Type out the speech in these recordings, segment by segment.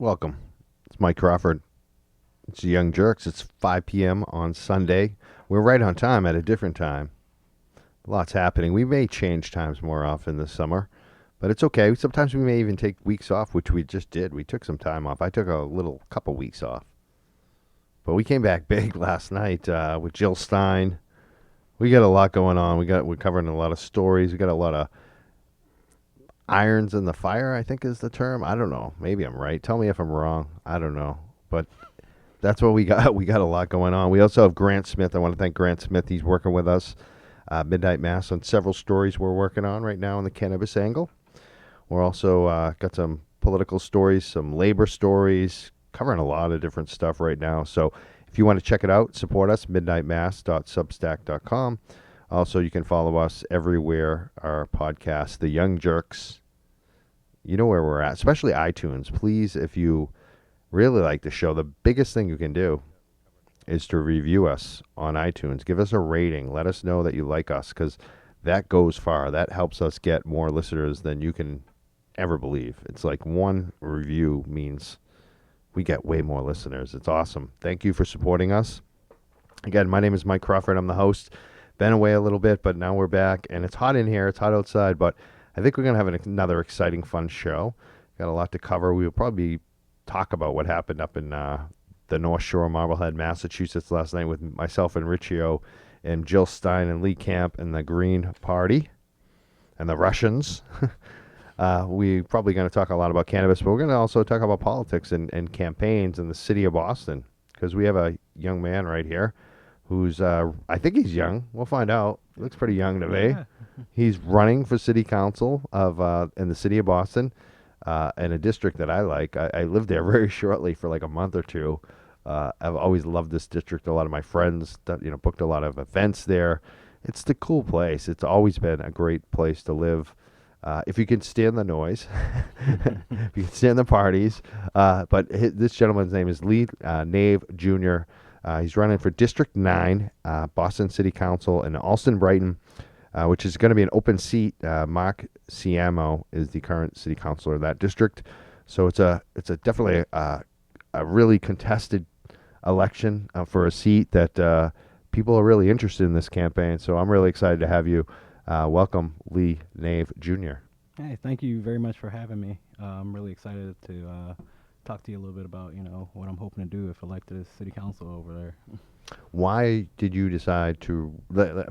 Welcome. It's Mike Crawford. It's Young Jurks. It's 5 p.m. on Sunday. We're right on time at a different time. Lots happening. We may change times more often this summer, but it's okay. Sometimes we may even take weeks off, which we just did. We took some time off. I took a couple weeks off. But we came back big last night with Jill Stein. We got a lot going on. We're covering a lot of stories. We got a lot of irons in the fire, I think is the term. I don't know. Maybe I'm right. Tell me if I'm wrong. I don't know. But that's what we got. We got a lot going on. We also have Grant Smith. I want to thank Grant Smith. He's working with us, Midnight Mass, on several stories we're working on right now in the cannabis angle. We're also got some political stories, some labor stories, covering a lot of different stuff right now. So if you want to check it out, support us, midnightmass.substack.com. Also, you can follow us everywhere. Our podcast, The Young Jurks. You know where we're at, especially iTunes. Please, if you really like the show, the biggest thing you can do is to review us on iTunes. Give us a rating. Let us know that you like us, because that goes far. That helps us get more listeners than you can ever believe. It's like one review means we get way more listeners. It's awesome. Thank you for supporting us. Again, my name is Mike Crawford. I'm the host. Been away a little bit, but now we're back, and it's hot in here. It's hot outside, but I think we're going to have another exciting, fun show. Got a lot to cover. We will probably talk about what happened up in the North Shore, Marblehead, Massachusetts last night with myself and Riccio and Jill Stein and Lee Camp and the Green Party and the Russians. We're probably going to talk a lot about cannabis, but we're going to also talk about politics and campaigns in the city of Boston, because we have a young man right here who's, I think he's young. We'll find out. Looks pretty young to me. Yeah. He's running for city council of in the city of Boston, in a district that I like. I lived there very shortly for like a month or two. I've always loved this district. A lot of my friends, booked a lot of events there. It's the cool place. It's always been a great place to live. If you can stand the noise, if you can stand the parties. But this gentleman's name is Lee Nave Jr. He's running for District 9, Boston City Council in Allston Brighton, which is going to be an open seat. Mark Ciamo is the current city councilor of that district. So it's definitely a really contested election for a seat that people are really interested in this campaign. So I'm really excited to have you. Welcome, Lee Nave Jr. Hey, thank you very much for having me. I'm really excited to talk to you a little bit about, what I'm hoping to do if elected as city council over there. Why did you decide to?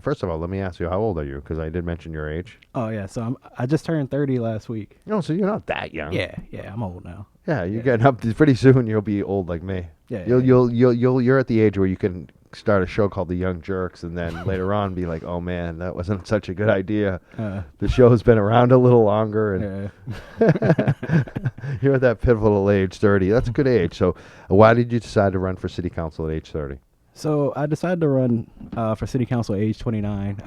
First of all, let me ask you, how old are you? Because I did mention your age. Oh, yeah, so I just turned 30 last week. No, so you're not that young. Yeah, I'm old now. Yeah, you're Yeah. getting up. Pretty soon, you'll be old like me. Yeah, You're at the age where you can start a show called The Young Jurks, and then later on be like, oh man, that wasn't such a good idea. The show's been around a little longer, and you're at that pivotal age, 30. That's a good age. So, why did you decide to run for city council at age 30? So I decided to run for city council at age 29.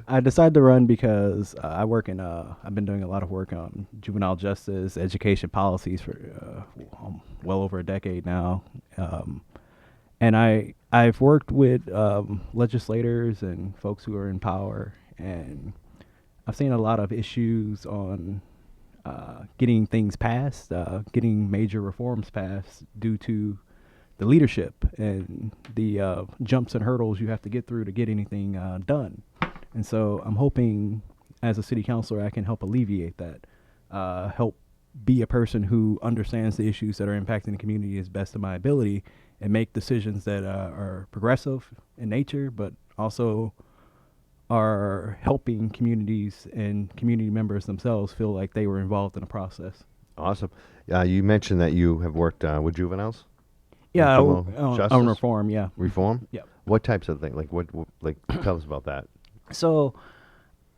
I decided to run because I've been doing a lot of work on juvenile justice, education policies for well over a decade now. And I've worked with legislators and folks who are in power, and I've seen a lot of issues on getting things passed, getting major reforms passed due to the leadership and the jumps and hurdles you have to get through to get anything done. And so I'm hoping as a city councilor I can help alleviate that, help be a person who understands the issues that are impacting the community as best of my ability, and make decisions that are progressive in nature, but also are helping communities and community members themselves feel like they were involved in the process. Awesome. You mentioned that you have worked with juveniles. Yeah, Juvenile justice? on reform, yeah. Reform? Yeah. What types of things? Like what tell us about that. So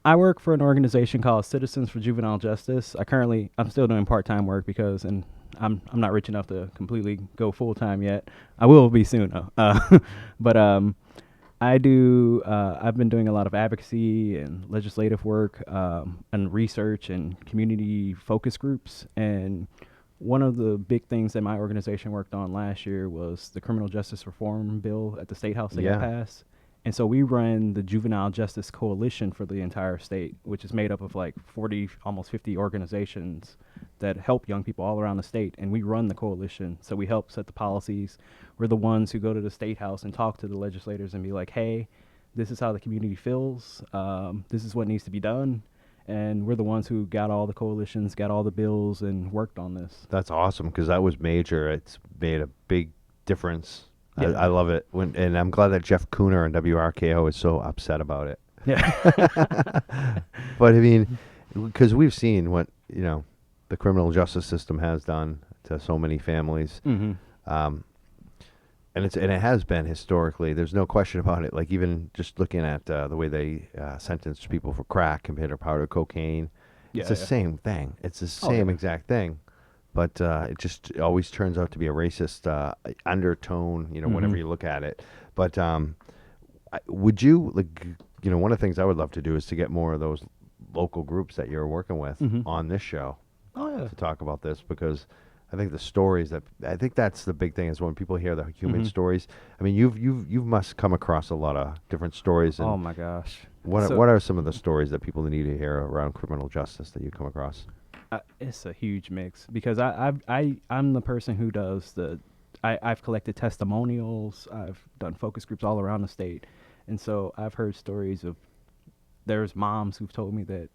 I work for an organization called Citizens for Juvenile Justice. I'm still doing part-time work because I'm not rich enough to completely go full-time yet. I will be soon though. But I've been doing a lot of advocacy and legislative work, and research and community focus groups. And one of the big things that my organization worked on last year was the criminal justice reform bill at the State House that got passed. And so we run the Juvenile Justice Coalition for the entire state, which is made up of like 40, almost 50 organizations that help young people all around the state, and we run the coalition. So we help set the policies. We're the ones who go to the state house and talk to the legislators and be like, hey, this is how the community feels. This is what needs to be done. And we're the ones who got all the coalitions, got all the bills, and worked on this. That's awesome because that was major. It's made a big difference. Yeah. I love it. And I'm glad that Jeff Cooner and WRKO is so upset about it. Yeah. But I mean, because we've seen what, the criminal justice system has done to so many families. Mm-hmm. And it has been historically. There's no question about it. Like even just looking at the way they sentence people for crack compared to powder cocaine, it's the same thing. It's the same exact thing, but it just always turns out to be a racist undertone. Whenever you look at it. But would you one of the things I would love to do is to get more of those local groups that you're working with on this show to talk about this because. I think the stories I think that's the big thing is when people hear the human stories. I mean, you must come across a lot of different stories. And oh my gosh! What are some of the stories that people need to hear around criminal justice that you come across? It's a huge mix because I'm the person who does I've collected testimonials. I've done focus groups all around the state, and so I've heard stories of there's moms who've told me that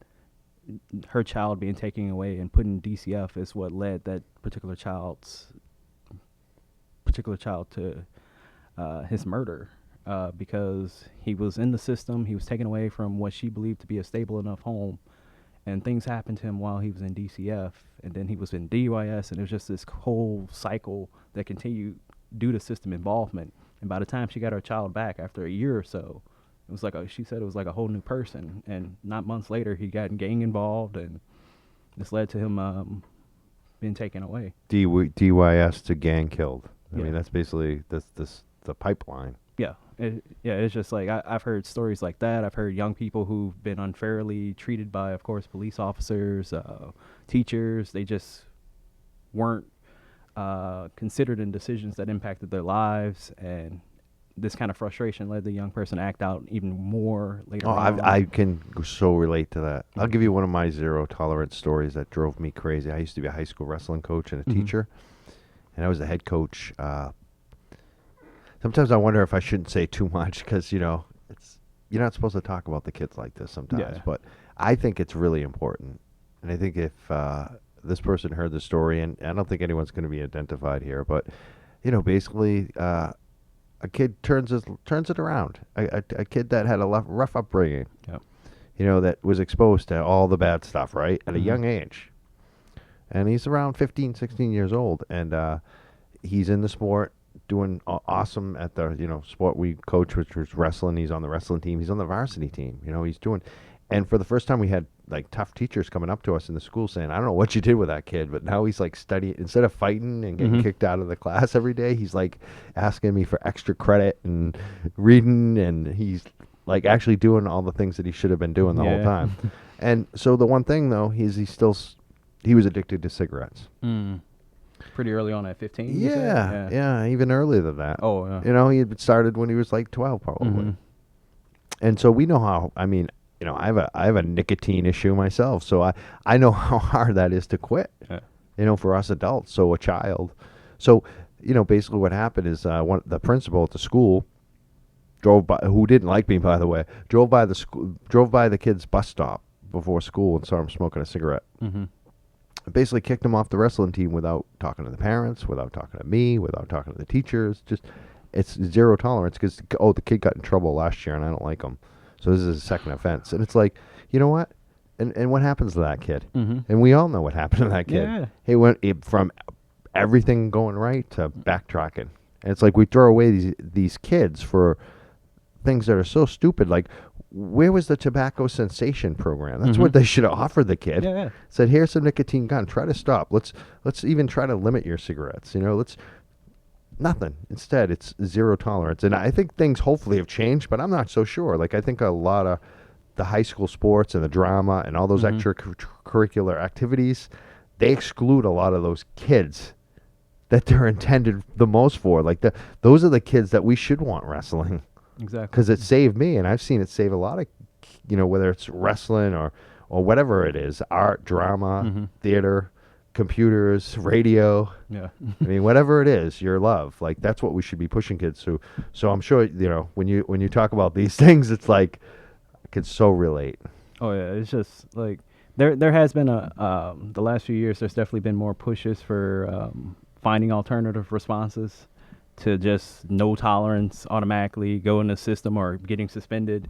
her child being taken away and put in DCF is what led that particular child to his murder because he was in the system. He was taken away from what she believed to be a stable enough home, and things happened to him while he was in DCF, and then he was in DYS, and it was just this whole cycle that continued due to system involvement. And by the time she got her child back after a year or so, it was like she said it was like a whole new person. And not months later, he got gang involved, and this led to him being taken away. DYS to gang killed. I mean, that's basically the pipeline. Yeah, it's just like I've heard stories like that. I've heard young people who've been unfairly treated by, of course, police officers, teachers. They just weren't considered in decisions that impacted their lives, and this kind of frustration led the young person to act out even more later on. I can so relate to that. I'll give you one of my zero tolerance stories that drove me crazy. I used to be a high school wrestling coach and a teacher, and I was the head coach. Sometimes I wonder if I shouldn't say too much because, it's you're not supposed to talk about the kids like this sometimes. Yeah. But I think it's really important. And I think if this person heard the story, and I don't think anyone's going to be identified here, but, basically a kid turns it around. A kid that had a rough upbringing, that was exposed to all the bad stuff, right, at a young age. And he's around 15, 16 years old, and he's in the sport, doing awesome at the sport we coach, which was wrestling. He's on the wrestling team. He's on the varsity team. He's doing. And for the first time, we had like tough teachers coming up to us in the school saying, "I don't know what you did with that kid, but now he's like studying instead of fighting and getting kicked out of the class every day. He's like asking me for extra credit and reading, and he's like actually doing all the things that he should have been doing the whole time." And so the one thing though, he was addicted to cigarettes. Pretty early on at 15? Yeah, even earlier than that. Oh, yeah. He had started when he was like 12 probably. And so we know how, I I have a nicotine issue myself, so I know how hard that is to quit, for us adults, so a child. So, basically what happened is the principal at the school drove by, who didn't like me, by the way, drove by the kid's bus stop before school and saw him smoking a cigarette. Basically kicked him off the wrestling team without talking to the parents, without talking to me, without talking to the teachers. Just it's zero tolerance because the kid got in trouble last year and I don't like him, so this is a second offense. And it's like, you know what? And what happens to that kid? And we all know what happened to that kid. Yeah. He went from everything going right to backtracking. And it's like we throw away these kids for things that are so stupid. Like, where was the tobacco cessation program? That's what they should have offered the kid. Yeah. Said, here's some nicotine gum. Try to stop. Let's even try to limit your cigarettes. Nothing. Instead, it's zero tolerance. And I think things hopefully have changed, but I'm not so sure. Like, I think a lot of the high school sports and the drama and all those extracurricular activities, they exclude a lot of those kids that they're intended the most for. Like, those are the kids that we should want wrestling. Exactly. Because it saved me, and I've seen it save a lot of, whether it's wrestling or whatever it is, art, drama, theater, computers, radio. Yeah. I mean, whatever it is, your love. Like that's what we should be pushing kids to. So I'm sure when you talk about these things, it's like I can so relate. Oh yeah, it's just like there has been a the last few years. There's definitely been more pushes for finding alternative responses to just no tolerance automatically go in the system or getting suspended.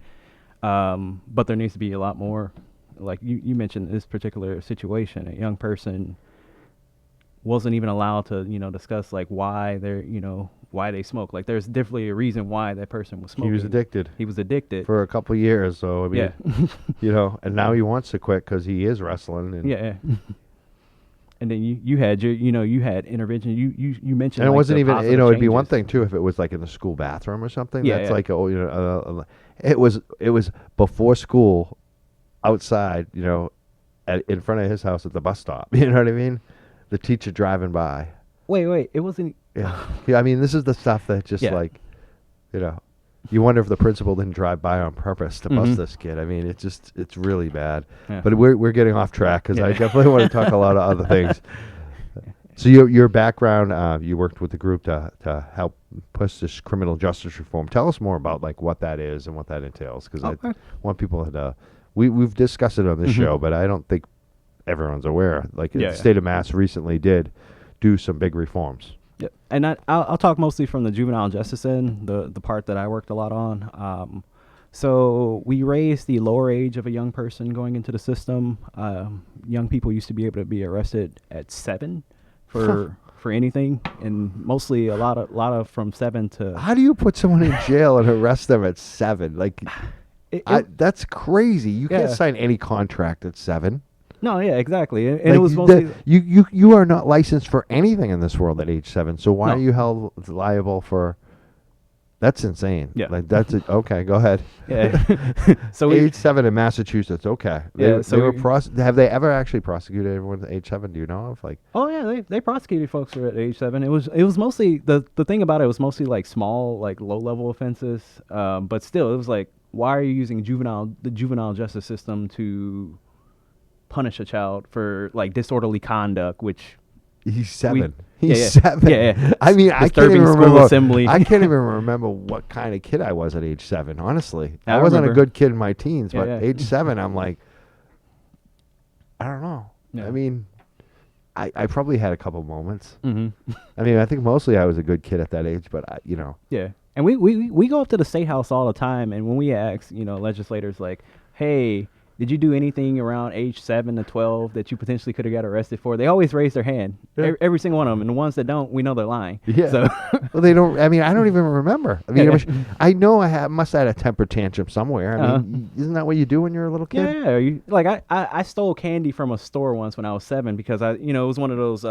But there needs to be a lot more. Like you mentioned this particular situation, a young person wasn't even allowed to discuss like why why they smoke. Like there's definitely a reason why that person was He smoking. was addicted He was addicted. for a couple of years. So I mean, Yeah. and now he wants to quit because he is wrestling. And Yeah. And then you had your you had intervention. You mentioned And it like, wasn't the even, positive it'd be one changes. thing too if it was like in the school bathroom or something. Yeah, That's yeah. like, it was before school, outside, in front of his house at the bus stop. You know what I mean? The teacher driving by. Wait, it wasn't. Yeah, yeah. I mean, this is the stuff that just Yeah. like, you wonder if the principal didn't drive by on purpose to bust Mhm. this kid. I mean, it's really bad. Yeah. But we're getting off track because I Yeah. definitely want to talk a lot of other things. So your background, you worked with the group to help push this criminal justice reform. Tell us more about like what that is and what that entails, because I Okay. want people to. We've discussed it on this Mhm. show, but I don't think everyone's aware. Like Yeah, the state of Mass recently did do some big reforms. Yeah, and I'll talk mostly from the juvenile justice end, the part that I worked a lot on. So we raised the lower age of a young person going into the system. Young people used to be able to be arrested at 7 for anything, and mostly a lot of from 7 to. How do you put someone in jail and arrest them at 7? Like, that's crazy. You can't Yeah. sign any contract at 7. No, yeah, exactly, and Like, it was mostly. you are not licensed for anything in this world at age 7. So why No. are you held liable for? That's insane. Yeah. Like that's it. Okay, go ahead. Yeah. So we. Age 7 in Massachusetts. Okay. Yeah, They, so they were we- have they ever actually prosecuted everyone at age 7? Do you know of? Like, Oh yeah, they prosecuted folks who were at age 7. It was mostly the thing about it was mostly like small, like low level offenses. But still, it was like, why are you using the juvenile justice system to punish a child for like disorderly conduct, which he's 7. yeah, He's yeah. 7. Yeah, yeah. I mean, I can't Disturbing even school remember. assembly. I can't even remember what kind of kid I was at age 7. Honestly, I I wasn't a remember. good kid in my teens, Yeah, but yeah. age 7, I'm like, I don't know. Yeah. I mean, I probably had a couple moments. hmm I mean, I think mostly I was a good kid at that age, but Yeah, and we go up to the state house all the time, and when we ask, legislators like, hey, did you do anything around age 7 to 12 that you potentially could have got arrested for? They always raise their hand, Yeah. every single one of them, and the ones that don't, we know they're lying. Yeah. So Well, they don't. I mean, I don't even remember. I mean, Yeah. I know must have had a temper tantrum somewhere. I Uh-huh. mean, isn't that what you do when you're a little kid? yeah, like I stole candy from a store once when I was 7 because it was one of those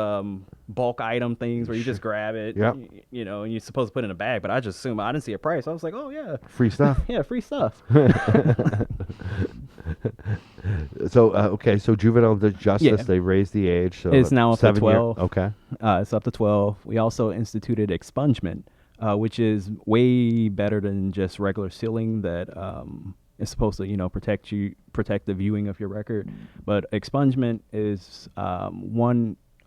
bulk item things where you just grab it, Yep. and you're supposed to put it in a bag. But I just assumed I didn't see a price. I was like, oh yeah, Free stuff. yeah, free stuff. So okay, so juvenile justice, Yeah. they raised the age. So It's now up to 7 year- 12. Okay. It's up to 12. We also instituted expungement, which is way better than just regular sealing that is supposed to, protect the viewing of your record. But expungement is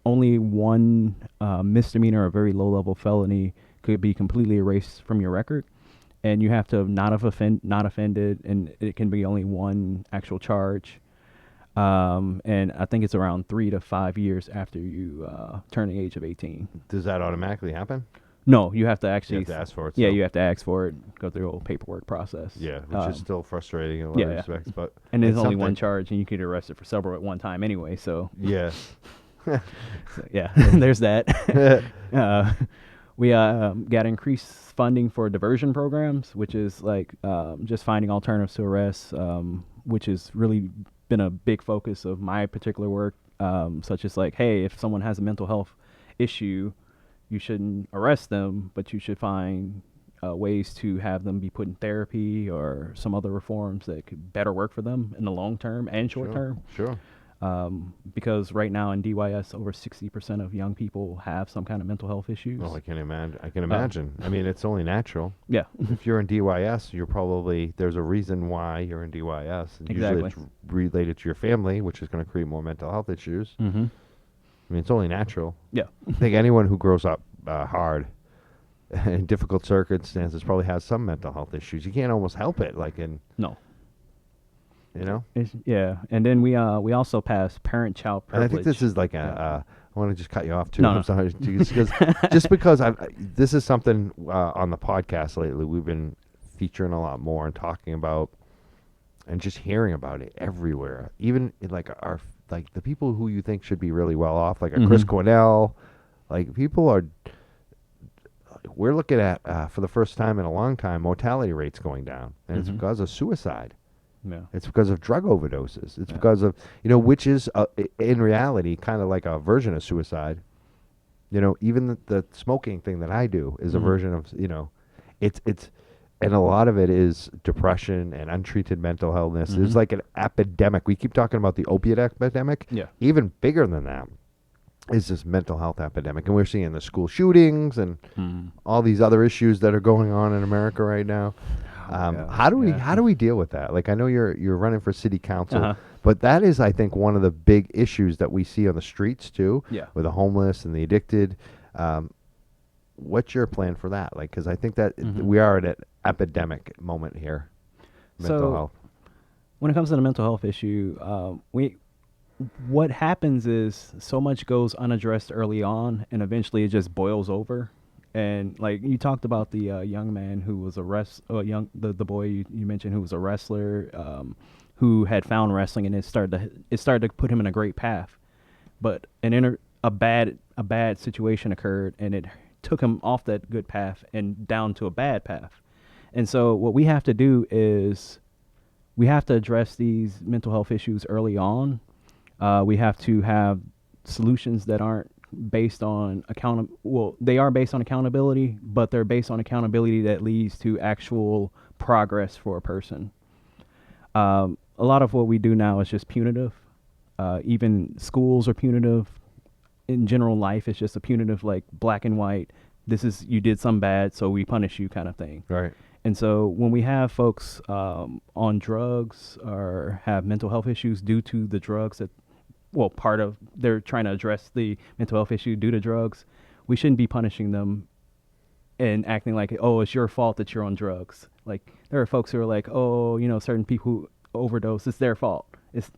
only one misdemeanor or very low level felony could be completely erased from your record. And you have to not offended, and it can be only one actual charge. And I think it's around 3 to 5 years after you turn the age of 18. Does that automatically happen? No, you have to actually. You have to ask for it. Yeah, still. you have to ask for it. Go through the whole paperwork process. Yeah, which is still frustrating in a lot yeah, of yeah. respects, but And there's it's only one something. charge, and you can get arrested for several at one time anyway. So, Yeah. so yeah, there's that. We got increased funding for diversion programs, which is like just finding alternatives to arrest, which has really been a big focus of my particular work, such as like, hey, if someone has a mental health issue, you shouldn't arrest them, but you should find ways to have them be put in therapy or some other reforms that could better work for them in the long term and short term. Sure. Because right now in DYS, over 60% of young people have some kind of mental health issues. Oh, I can imagine. I can imagine. I mean, it's only natural. Yeah. If you're in DYS, there's a reason why you're in DYS. And Exactly. usually it's related to your family, which is going to create more mental health issues. Mm-hmm. I mean, it's only natural. Yeah. I think anyone who grows up hard in difficult circumstances probably has some mental health issues. You can't almost help it, like in, No. you know. Yeah, and then we also passed parent-child And I think this privilege. is like a. Yeah. I want to just cut you off too. No, I'm no. sorry, just because this is something on the podcast lately we've been featuring a lot more and talking about, and just hearing about it everywhere. Even in like our like the people who you think should be really well off, like a Chris Mhm. Cornell, like people are. We're looking at for the first time in a long time mortality rates going down, and it's Mhm. because of suicide. Yeah. It's because of drug overdoses. It's Yeah. because of, which is in reality kind of like a version of suicide. Even the smoking thing that I do is a Mhm. version of, it's, and a lot of it is depression and untreated mental illness. There's Mhm. like an epidemic. We keep talking about the opiate epidemic. Yeah. Even bigger than that is this mental health epidemic. And we're seeing the school shootings and Mm. all these other issues that are going on in America right now. Oh my How gosh, do we yeah. how do we deal with that? Like I know you're running for city council, Uh-huh. but that is I think one of the big issues that we see on the streets too, Yeah. with the homeless and the addicted. What's your plan for that? Like, because I think that Mhm. we are at an epidemic moment here, mental So health. when it comes to the mental health issue, what happens is so much goes unaddressed early on, and eventually it just boils over. And like you talked about the young man who was the boy you mentioned who was a wrestler, who had found wrestling, and it started to put him in a great path. But a bad situation occurred, and it took him off that good path and down to a bad path. And so what we have to do is we have to address these mental health issues early on. We have to have solutions that aren't based on well, they are based on accountability, but they're based on accountability that leads to actual progress for a person. A lot of what we do now is just punitive. Even schools are punitive. In general life, it's just a punitive, like black and white. This is you did some bad, so we punish you, kind of thing. Right. And so when we have folks on drugs or have mental health issues due to the drugs part of they're trying to address the mental health issue due to drugs, we shouldn't be punishing them and acting like, oh, it's your fault that you're on drugs. Like there are folks who are like, oh, certain people who overdose, it's their fault. It's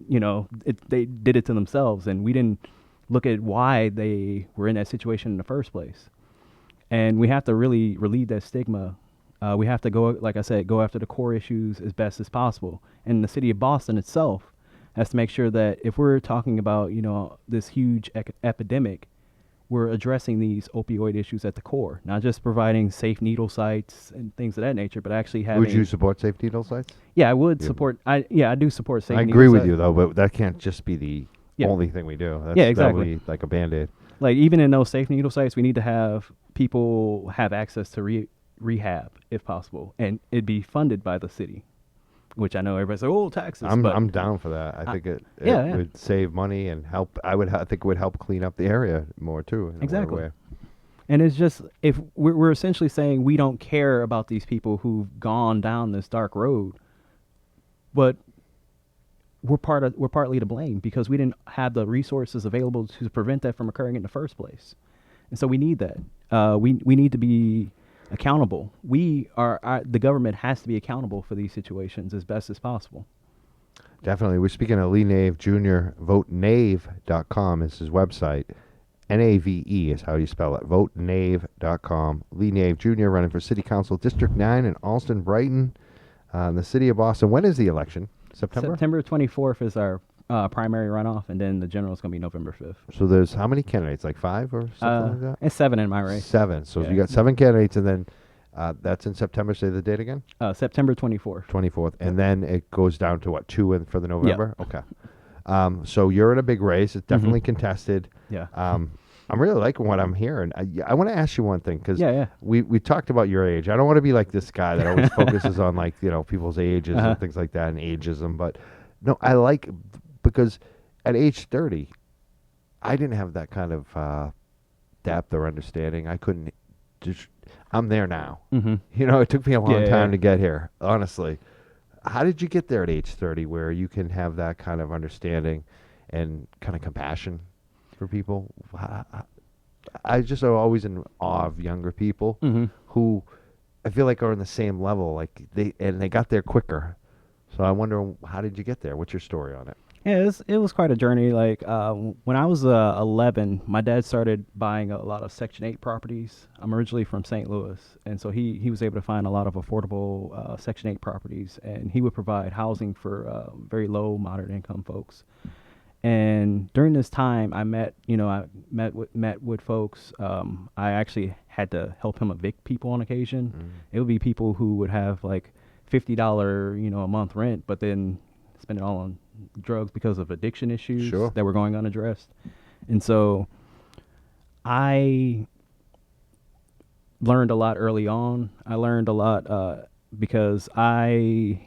they did it to themselves, and we didn't look at why they were in that situation in the first place. And we have to really relieve that stigma. We have to like I said, go after the core issues as best as possible. And the city of Boston itself has to make sure that if we're talking about, this huge epidemic, we're addressing these opioid issues at the core, not just providing safe needle sites and things of that nature, but actually having. Would you support safe needle sites? Yeah, I would Yeah. support. I do support safe I needle agree with sites. you though, but that can't just be the Yeah. only thing we do. Yeah, That exactly. would be like a band-aid. Like even in those safe needle sites, we need to have people have access to rehab if possible, and it'd be funded by the city, which I know everybody's like, oh, taxes. I'm but I'm down for that. I think it yeah. would save money and help. I think it would help clean up the area more too. In a weird Exactly. way. And it's just if we're essentially saying we don't care about these people who've gone down this dark road, but we're partly to blame because we didn't have the resources available to prevent that from occurring in the first place. And so we need that. We need to be accountable. The government has to be accountable for these situations as best as possible. Definitely. We're speaking of Lee Nave Jr. VoteNave.com is his website. NAVE is how you spell it. VoteNave.com. Lee Nave Jr. running for City Council District 9 in Alston, Brighton, in the city of Boston. When is the election? September? September 24th is our primary runoff, and then the general is going to be November 5th. So there's how many candidates? Like 5 or something like that? It's 7 in my race. 7. So Yeah. you got 7 candidates, and then that's in September. Say the date again? September 24th. 24th. And then it goes down to what, 2 for the November? Okay. So you're in a big race. It's definitely contested. Yeah. I'm really liking what I'm hearing. I want to ask you one thing because Yeah. we talked about your age. I don't want to be like this guy that always focuses on like people's ages Uh-huh. and things like that and ageism. But no, I like because at age 30, I didn't have that kind of depth or understanding. I couldn't. I'm there now. Mm-hmm. It took me a long Yeah. time to get here. Honestly, how did you get there at age 30, where you can have that kind of understanding and kind of compassion? for people? I just are always in awe of younger people Hmm. who I feel like are on the same level. Like they got there quicker. So I wonder, how did you get there? What's your story on it? Yeah, it was quite a journey. Like when I was 11, my dad started buying a lot of Section 8 properties. I'm originally from St. Louis, and so he was able to find a lot of affordable Section 8 properties, and he would provide housing for very low, moderate income folks. And during this time, I met with folks. I actually had to help him evict people on occasion. Mm. It would be people who would have like $50, a month rent, but then spend it all on drugs because of addiction issues Sure. that were going unaddressed. And so I learned a lot early on. I learned a lot because one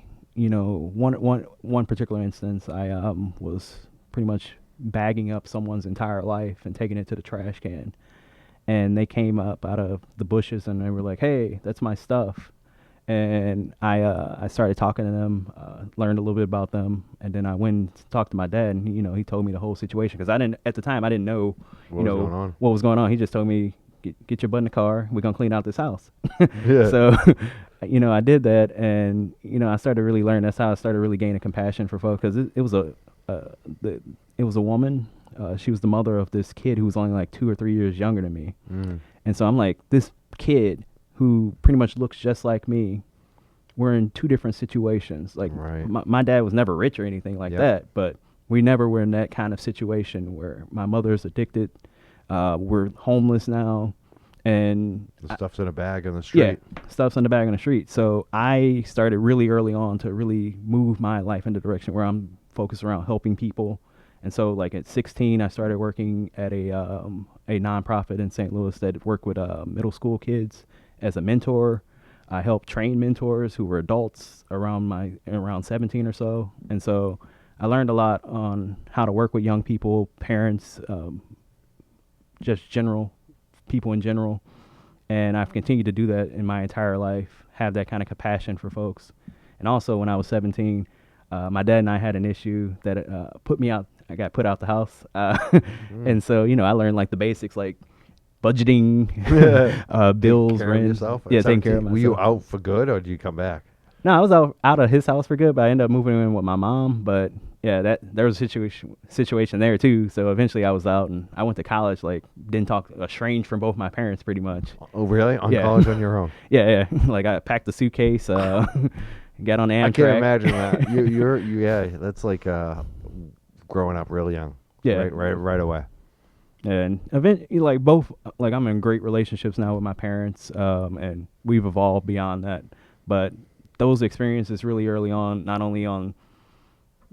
particular instance, I was pretty much bagging up someone's entire life and taking it to the trash can. And they came up out of the bushes and they were like, "Hey, that's my stuff." And I started talking to them, learned a little bit about them, and then I went and talked to my dad, and he told me the whole situation because I didn't at the time I didn't know What was going on? what was going on. He just told me, get your butt in the car, we're gonna clean out this house. Yeah. So I did that, and I started really learning. That's how I started really gaining compassion for folks because uh, it was a woman. She was the mother of this kid who was only like 2 or 3 years younger than me, Mm. and so I'm like, this kid who pretty much looks just like me. We're in two different situations. Like Right. my dad was never rich or anything like Yep. that, but we never were in that kind of situation where my mother's addicted. We're homeless now, and The stuff's in a bag on the yeah, street. stuff's in the bag on the street. So I started really early on to really move my life in the direction where I'm focused around helping people. And so, like at 16, I started working at a nonprofit in St. Louis that worked with middle school kids as a mentor. I helped train mentors who were adults around 17 or so. And so I learned a lot on how to work with young people, parents, just general people in general. And I've continued to do that in my entire life, have that kind of compassion for folks. And also, when I was 17, my dad and I had an issue that put me out. I got put out the house. Mm. And so, I learned like the basics, like budgeting, Taking bills, care of rent. yourself. At Yeah, taking care of 17, were you myself. out for good, or did you come back? No, I was out of his house for good, but I ended up moving in with my mom. But yeah, there was a situation there too. So eventually I was out and I went to college, like didn't talk, estranged from both my parents pretty much. Oh, really? On Yeah. college on your own? Yeah, yeah. Like I packed a suitcase, got on Amtrak. I can't imagine that. Yeah. That's like growing up really young. Yeah. Right away. And eventually, like both, like I'm in great relationships now with my parents, and we've evolved beyond that. But those experiences really early on, not only on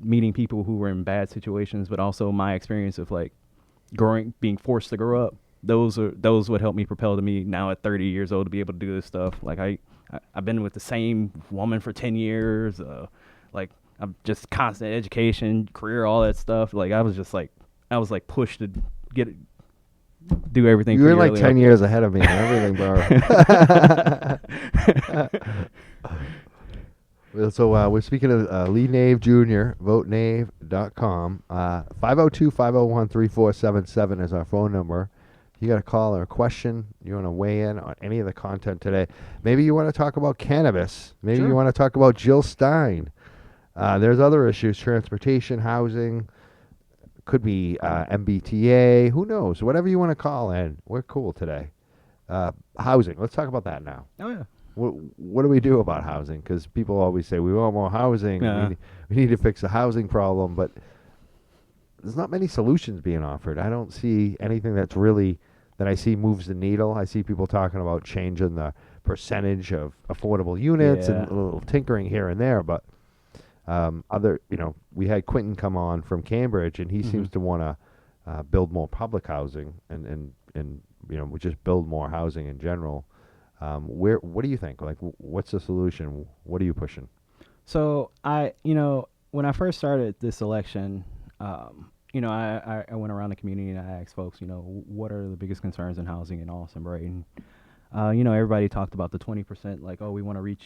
meeting people who were in bad situations, but also my experience of like being forced to grow up. Those would help me propel to me now at 30 years old to be able to do this stuff. Like I've been with the same woman for 10 years. Like I'm just constant education, career, all that stuff. Like I was like pushed to get do everything. You were pretty like early 10 on. years ahead of me and everything, bro. So we're speaking of Lee Nave Jr., votenave.com. 502-501-3477 is our phone number. You got a call or a question, you want to weigh in on any of the content today. Maybe you want to talk about cannabis. Maybe Sure. you want to talk about Jill Stein. There's other issues, transportation, housing, could be MBTA, who knows? Whatever you want to call in, we're cool today. Housing, let's talk about that now. Oh yeah. What do we do about housing? Because people always say we want more housing. Yeah. We need to fix the housing problem, but there's not many solutions being offered. I don't see anything that I see moves the needle. I see people talking about changing the percentage of affordable units and Yeah. a little tinkering here and there, but we had Quentin come on from Cambridge, and he seems to want to build more public housing and we just build more housing in general. What do you think? Like, what's the solution? What are you pushing? So when I first started this election, I went around the community and I asked folks, what are the biggest concerns in housing in Austin, Braden? Everybody talked about the 20%, like, oh, we want to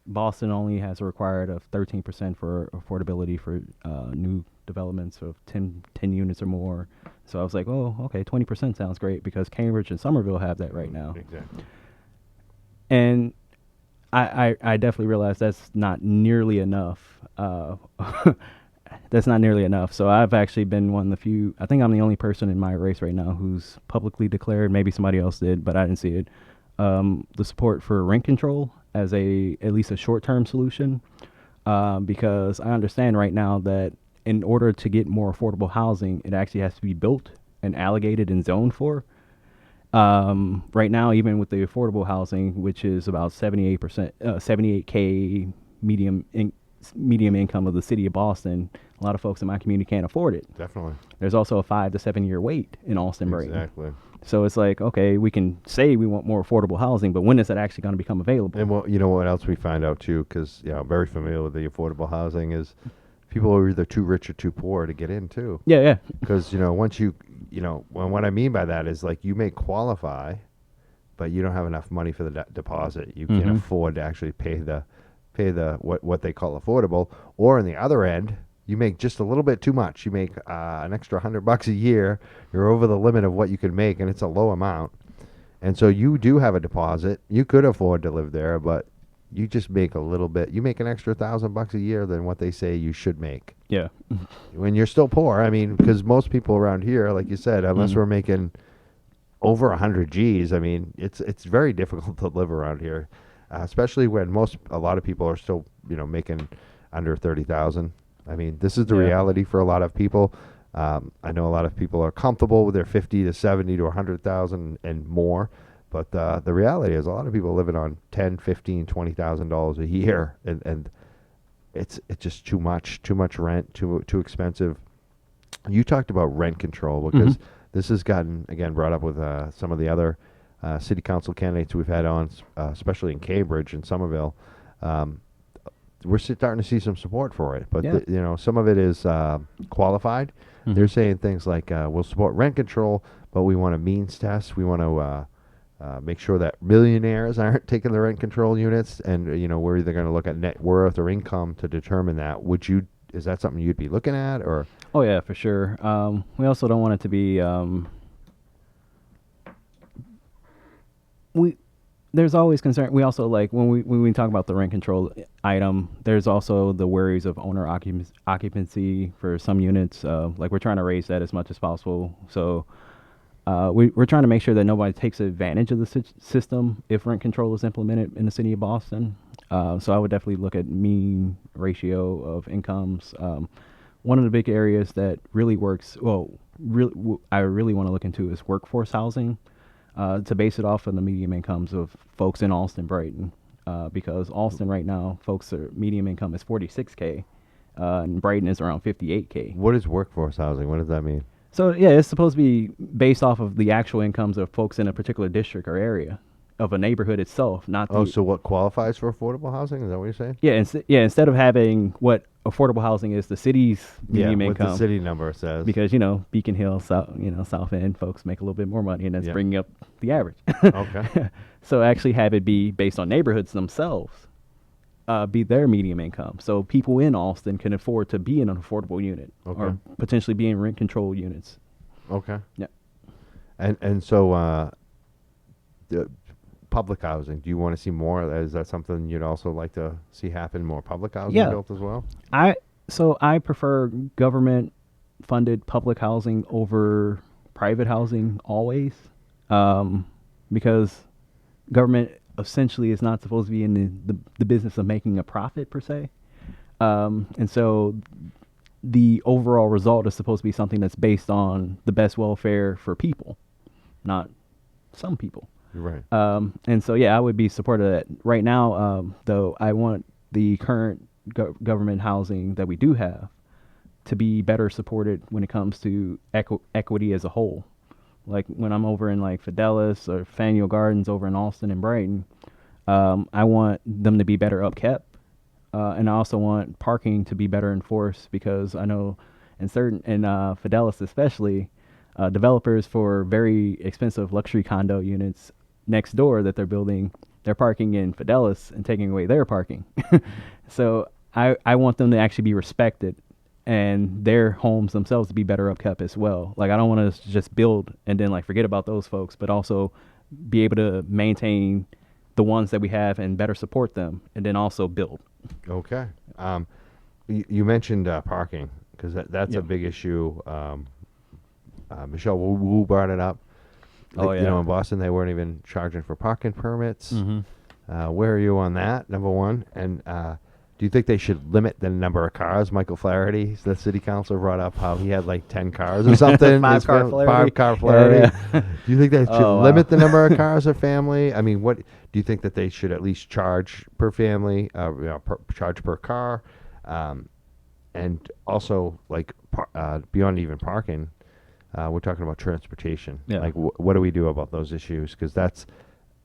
Boston only has a required of 13% for affordability for new developments of 10 units or more. So I was like, oh, okay, 20% sounds great because Cambridge and Somerville have that right now. Exactly. And I definitely realized that's not nearly enough. That's not nearly enough. So I've actually been one of the few. I think I'm the only person in my race right now who's publicly declared. Maybe somebody else did, but I didn't see it. The support for rent control as a at least a short-term solution, because I understand right now that in order to get more affordable housing, it actually has to be built and allocated and zoned for. Right now, even with the affordable housing, which is about 78%, 78K medium medium income of the city of Boston, a lot of folks in my community can't afford it. Definitely. There's also a 5 to 7 year wait in Austin, Brighton. Exactly. So it's like, okay, we can say we want more affordable housing, but when is that actually going to become available? And you know what else we find out too, because I'm very familiar with the affordable housing, is people are either too rich or too poor to get in too. Yeah, yeah. Because once what I mean by that is like you may qualify, but you don't have enough money for the deposit. You can't afford to actually pay the what they call affordable. Or on the other end, you make just a little bit too much. You make an extra $100 a year. You're over the limit of what you can make, and it's a low amount. And so you do have a deposit. You could afford to live there, but you just make a little bit. You make an extra $1,000 a year than what they say you should make. Yeah. When you're still poor, I mean, because most people around here, like you said, unless we're making over 100 G's, I mean, it's very difficult to live around here, especially when a lot of people are still making under 30,000. I mean, this is the reality for a lot of people. I know a lot of people are comfortable with their 50 to 70 to 100,000 and more, but the reality is a lot of people are living on 10, 15, $20,000 a year, and it's just too much rent, too expensive. You talked about rent control because this has gotten again brought up with some of the other city council candidates we've had on, especially in Cambridge and Somerville. We're starting to see some support for it, but some of it is qualified. They're saying things like, we'll support rent control, but we want a means test. We want to make sure that millionaires aren't taking the rent control units, and we're either going to look at net worth or income to determine that. Is that something you'd be looking at, or? Oh yeah, for sure. We also don't want it to be there's always concern. We also like when we talk about the rent control item, there's also the worries of owner occupancy for some units. Like we're trying to raise that as much as possible. So we're trying to make sure that nobody takes advantage of the system if rent control is implemented in the city of Boston. So I would definitely look at mean ratio of incomes. One of the big areas that really works, I really want to look into is workforce housing. To base it off of the medium incomes of folks in Austin, Brighton, because Austin right now, medium income is 46K, and Brighton is around 58K. What is workforce housing? What does that mean? So yeah, it's supposed to be based off of the actual incomes of folks in a particular district or area of a neighborhood itself, not. So what qualifies for affordable housing? Is that what you're saying? Yeah, instead of having what affordable housing is, the city's medium income. What the city number says. Because Beacon Hill, South End folks make a little bit more money, and that's bringing up the average. Okay. So actually have it be based on neighborhoods themselves, be their medium income. So people in Austin can afford to be in an affordable unit or potentially be in rent control units. Okay. Yeah. And so the public housing, do you want to see more? Is that something you'd also like to see happen, more public housing built as well? I prefer government funded public housing over private housing always, because government essentially is not supposed to be in the business of making a profit per se, and so the overall result is supposed to be something that's based on the best welfare for people, not some people. Right. And so, I would be supportive of that. Right now, though, I want the current government housing that we do have to be better supported when it comes to equity as a whole. Like when I'm over in like Fidelis or Faneuil Gardens over in Austin and Brighton, I want them to be better upkept. And I also want parking to be better enforced, because I know in Fidelis especially, developers for very expensive luxury condo units next door that they're building, they're parking in Fidelis and taking away their parking. So I want them to actually be respected, and their homes themselves to be better upkept as well. Like I don't want to just build and then like forget about those folks, but also be able to maintain the ones that we have and better support them, and then also build. Okay. You mentioned parking because that's a Yeah. big issue. Michelle Wu brought it up. Oh, You know, yeah. in Boston, they weren't even charging for parking permits. Mm-hmm. Where are you on that? Number one, and do you think they should limit the number of cars? Michael Flaherty, the city councilor, brought up how he had like 10 cars or something. Five His car family- Flaherty. 5 car Flaherty. Yeah. Do you think they should Oh, wow. limit the number of cars a family? I mean, what do you think that they should at least charge per family? Charge per car, and also like beyond even parking. We're talking about transportation. Yeah. Like, what do we do about those issues? Because that's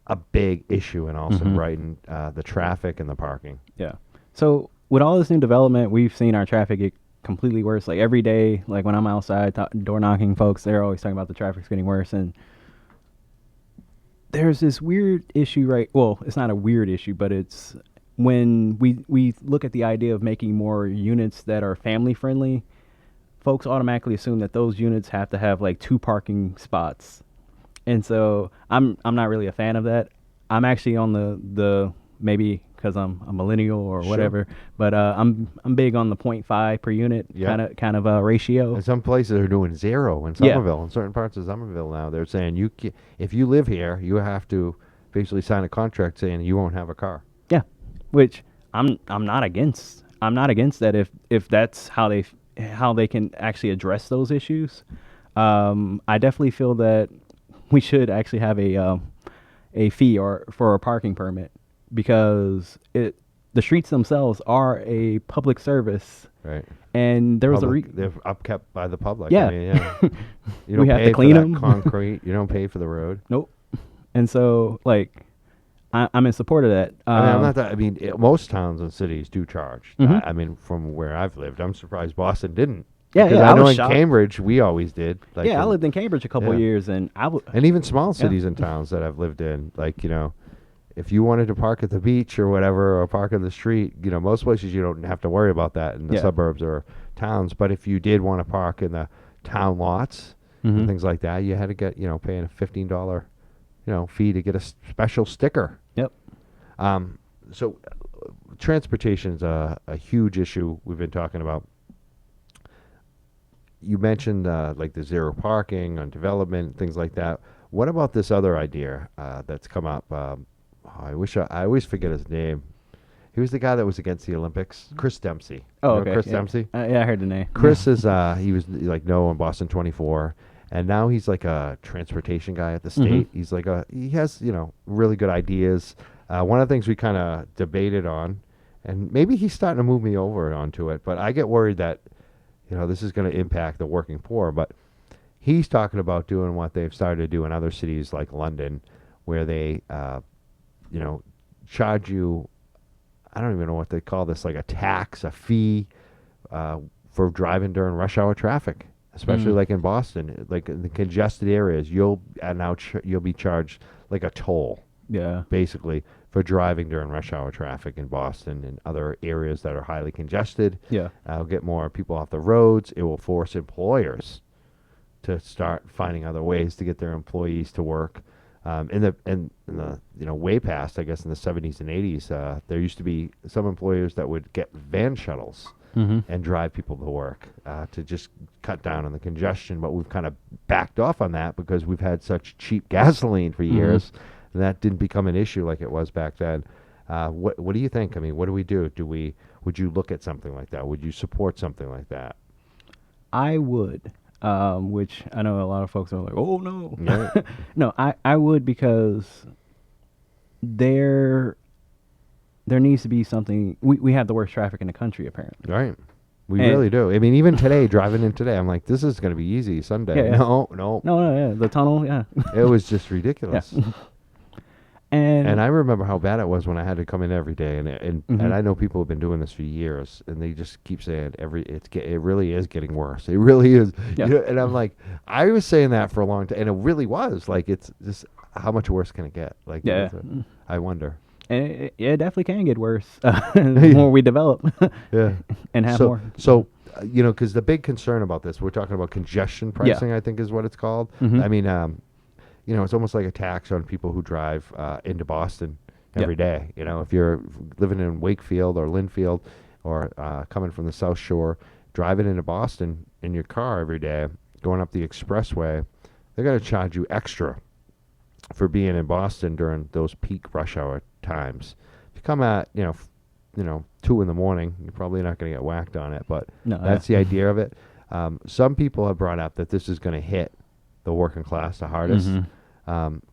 a big issue in Austin, Mhm. Brighton, the traffic and the parking. Yeah. So with all this new development, we've seen our traffic get completely worse. Like every day, like when I'm outside door knocking folks, they're always talking about the traffic's getting worse. And there's this weird issue, right? Well, it's not a weird issue, but it's when we look at the idea of making more units that are family friendly, folks automatically assume that those units have to have like 2 parking spots. And so I'm not really a fan of that. I'm actually on the maybe because I'm a millennial or Sure. whatever, but I'm big on the 0.5 per unit Yeah. kind of ratio. And some places are doing 0 in Yeah. Somerville. In certain parts of Somerville now, they're saying if you live here, you have to basically sign a contract saying you won't have a car. Yeah, which I'm not against. I'm not against that if that's how they can actually address those issues. I definitely feel that we should actually have a fee or for a parking permit because the streets themselves are a public service, Right. and there was They're upkept by the public. Yeah. I mean, yeah. You We don't have pay to clean for that 'em. concrete. You don't pay for the road. nope. And so like I'm in support of that. I mean, I'm not that. I mean, most towns and cities do charge. Mhm. I mean, from where I've lived, I'm surprised Boston didn't. Yeah, Because yeah, I I know was in shocked. Cambridge we always did. Like I lived in Cambridge a couple yeah. of years, and I would. and even small Yeah. cities and towns that I've lived in, like if you wanted to park at the beach or whatever, or park on the street, most places you don't have to worry about that in the Yeah. suburbs or towns. But if you did want to park in the town lots and Mhm. things like that, you had to get paying a $15 fee to get a special sticker. Yep. So transportation is a huge issue we've been talking about. You mentioned like the 0 parking on development, things like that. What about this other idea that's come up? I always forget his name. He was the guy that was against the Olympics. Chris Dempsey. Oh, You know okay. Chris yeah. Dempsey. Yeah, I heard the name. Chris is he was like no in Boston 24, and now he's like a transportation guy at the state. He's like he has really good ideas. One of the things we kind of debated on, and maybe he's starting to move me over onto it, but I get worried that this is going to impact the working poor. But he's talking about doing what they've started to do in other cities like London, where they charge you. I don't even know what they call this, like a tax, a fee for driving during rush hour traffic, especially like in Boston, like in the congested areas. You'll be charged like a toll, Yeah. basically, for driving during rush hour traffic in Boston and other areas that are highly congested. Yeah. It'll get more people off the roads. It will force employers to start finding other ways to get their employees to work. In the way past, I guess in the 70s and 80s, there used to be some employers that would get van shuttles Mm-hmm. and drive people to work to just cut down on the congestion. But we've kind of backed off on that because we've had such cheap gasoline for years, and that didn't become an issue like it was back then. What do you think? I mean, what do we do? Would you look at something like that? Would you support something like that? I would, which I know a lot of folks are like, oh no. Right. No, I would because there needs to be something. We have the worst traffic in the country, apparently. Right. We And- really do. I mean, even today, driving in today, I'm like, this is going to be easy Sunday. Yeah, yeah. No. No, yeah, the tunnel, yeah. It was just ridiculous. And And I remember how bad it was when I had to come in every day, and Mhm. I know people have been doing this for years, and they just keep saying it really is getting worse. It really is. Yeah. And I'm like, I was saying that for a long time, and it really was. Like, it's just how much worse can it get? Like, Yeah. I wonder. and it definitely can get worse the more we develop Yeah. and have so more. so because the big concern about this, we're talking about congestion Yeah. pricing, I think is what it's called. Hmm. I mean, it's almost like a tax on people who drive into Boston Yeah. every day. If you're living in Wakefield or Linfield or coming from the South Shore, driving into Boston in your car every day, going up the expressway, they're going to charge you extra for being in Boston during those peak rush hour times. If you come at 2 in the morning, you're probably not going to get whacked on it. But No. that's Yeah. the idea of it. Some people have brought up that this is going to hit the working class the hardest.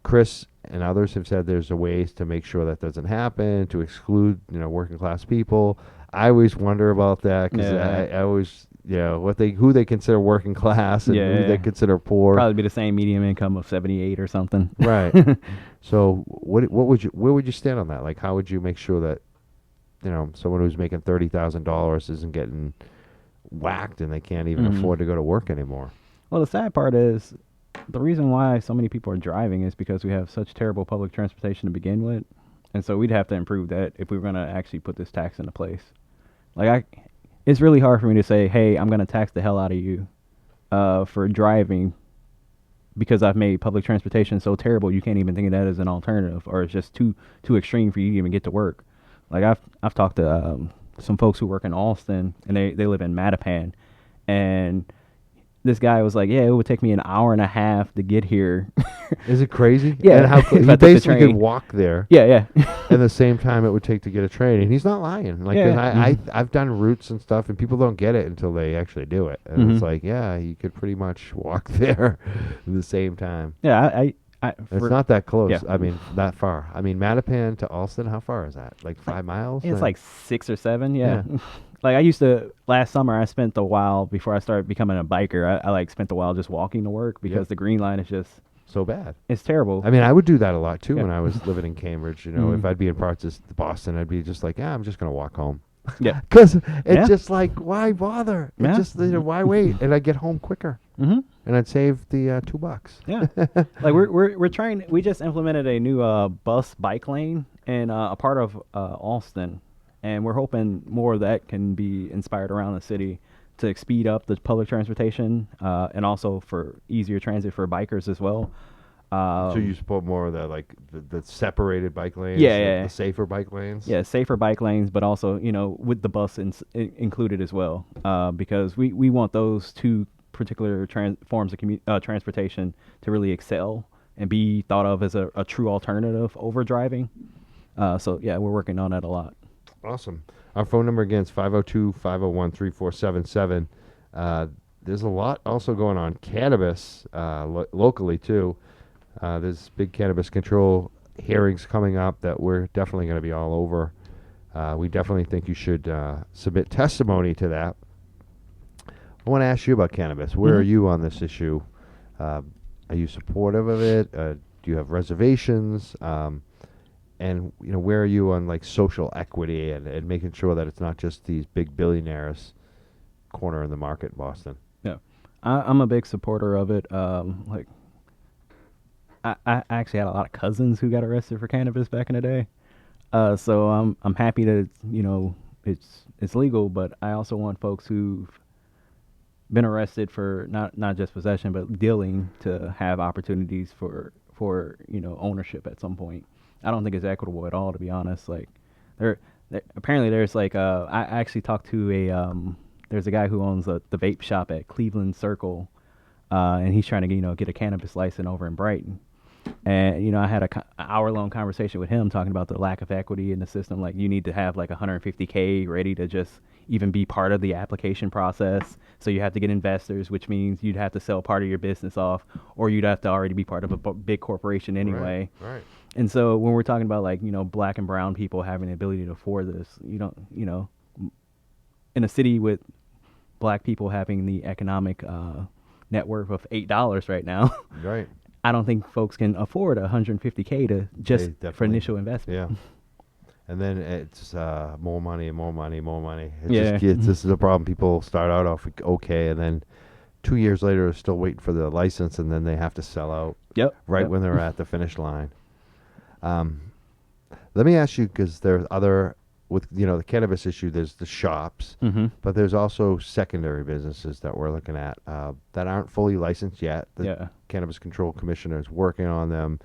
Chris and others have said there's a ways to make sure that doesn't happen, to exclude working class people. I always wonder about that because Yeah. I always who they consider working class and who they consider poor. Probably be the same medium income of 78 or something. Right. So where would you stand on that? Like, how would you make sure that someone who's making $30,000 isn't getting whacked and they can't even afford to go to work anymore? Well, the sad part is the reason why so many people are driving is because we have such terrible public transportation to begin with. And so we'd have to improve that if we were going to actually put this tax into place. It's really hard for me to say, hey, I'm going to tax the hell out of you for driving because I've made public transportation so terrible you can't even think of that as an alternative, or it's just too extreme for you to even get to work. Like I've talked to some folks who work in Alston, and they live in Mattapan, and this guy was like, yeah, it would take me an hour and a half to get here. Is it crazy? Yeah. And how If I he took the basically could train. walk there Yeah. in the same time it would take to get a train, and he's not lying. Like, 'cause Yeah. I've done routes and stuff, and people don't get it until they actually do it, and it's like, yeah, you could pretty much walk there at the same time. Yeah, It's not that close. Yeah. I mean, that far. I mean, Mattapan to Alston, how far is that? Like 5 miles? it's like 6 or 7. Yeah. Yeah. Like I used to last summer. I spent a while before I started becoming a biker. I like spent a while just walking to work because Yep. the Green Line is just so bad. it's terrible. I mean, I would do that a lot too Yeah. when I was living in Cambridge. If I'd be in parts of Boston, I'd be just like, yeah, I'm just gonna walk home. Yeah. Because it's Yeah. just like, why bother? Yeah. It's just why wait? And I'd get home quicker, Mm-hmm. and I'd save the $2. Yeah. Like we're trying. We just implemented a new bus bike lane in a part of Alston, and we're hoping more of that can be inspired around the city to speed up the public transportation and also for easier transit for bikers as well. So you support more of the separated bike lanes, Yeah. the safer bike lanes. Yeah, safer bike lanes, but also with the bus included as well, because we want those two particular forms of transportation to really excel and be thought of as a true alternative over driving. So yeah, we're working on that a lot. Awesome. Our phone number again is 502-501-3477. There's a lot also going on cannabis locally too. There's big cannabis control hearings coming up that we're definitely going to be all over. We definitely think you should submit testimony to that. I want to ask you about cannabis. Where are you on this issue? Are you supportive of it? Do you have reservations? And where are you on like social equity and making sure that it's not just these big billionaires cornering the market in Boston? Yeah, I'm a big supporter of it. Like I actually had a lot of cousins who got arrested for cannabis back in the day. So I'm happy that it's legal, but I also want folks who've been arrested for not just possession but dealing to have opportunities for ownership at some point. I don't think it's equitable at all, to be honest. Like there apparently there's like I actually talked to there's a guy who owns the vape shop at Cleveland Circle, and he's trying to get a cannabis license over in Brighton. And I had an hour-long conversation with him talking about the lack of equity in the system. Like you need to have like 150K ready to just even be part of the application process. So you have to get investors, which means you'd have to sell part of your business off, or you'd have to already be part of a big corporation anyway. Right. And so when we're talking about like black and brown people having the ability to afford this, in a city with black people having the economic net worth of $8 right now. Right. I don't think folks can afford 150K to just for definitely. initial investment. Yeah. And then it's more money and more money, more money. Yeah. This is a problem. People start out off okay, and then 2 years later, they're still waiting for the license, and then they have to sell out Yep. right when they're at the finish line. Let me ask you, because there's other with the cannabis issue, there's the shops, Mm-hmm. but there's also secondary businesses that we're looking at that aren't fully licensed yet. The Yeah. Cannabis Control Commissioner is working on them,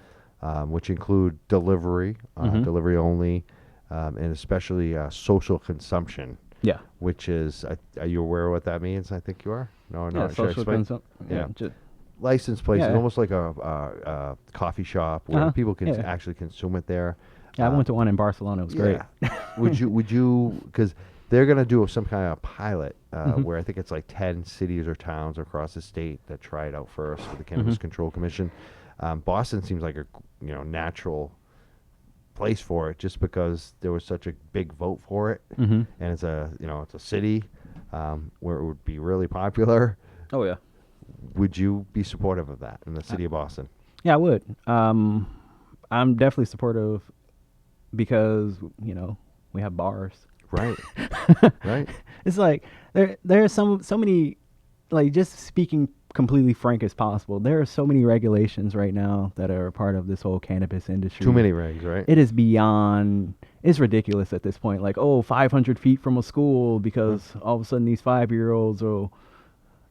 which include delivery, Mm-hmm. delivery only, and especially social consumption, Yeah. which is, are you aware of what that means? I think you are. No, Yeah. no. Should I Social explain? consumption. Yeah. Just, Licensed places, yeah. almost like a coffee shop where Uh-huh. people can Yeah. actually consume it there. Yeah. I went to one in Barcelona. It was great. Would you, because they're going to do some kind of pilot Mhm. where I think it's like 10 cities or towns across the state that try it out first with the Cannabis Mhm. Control Commission. Boston seems like a natural place for it just because there was such a big vote for it, Mm-hmm. and it's a city where it would be really popular. Oh yeah. Would you be supportive of that in the city of Boston? Yeah, I would. I'm definitely supportive because we have bars. Right. Right. It's like there are so many, like, just speaking completely frank as possible, there are so many regulations right now that are a part of this whole cannabis industry. Too many regs, right? It is beyond, it's ridiculous at this point. Like, 500 feet from a school because all of a sudden these 5-year-olds will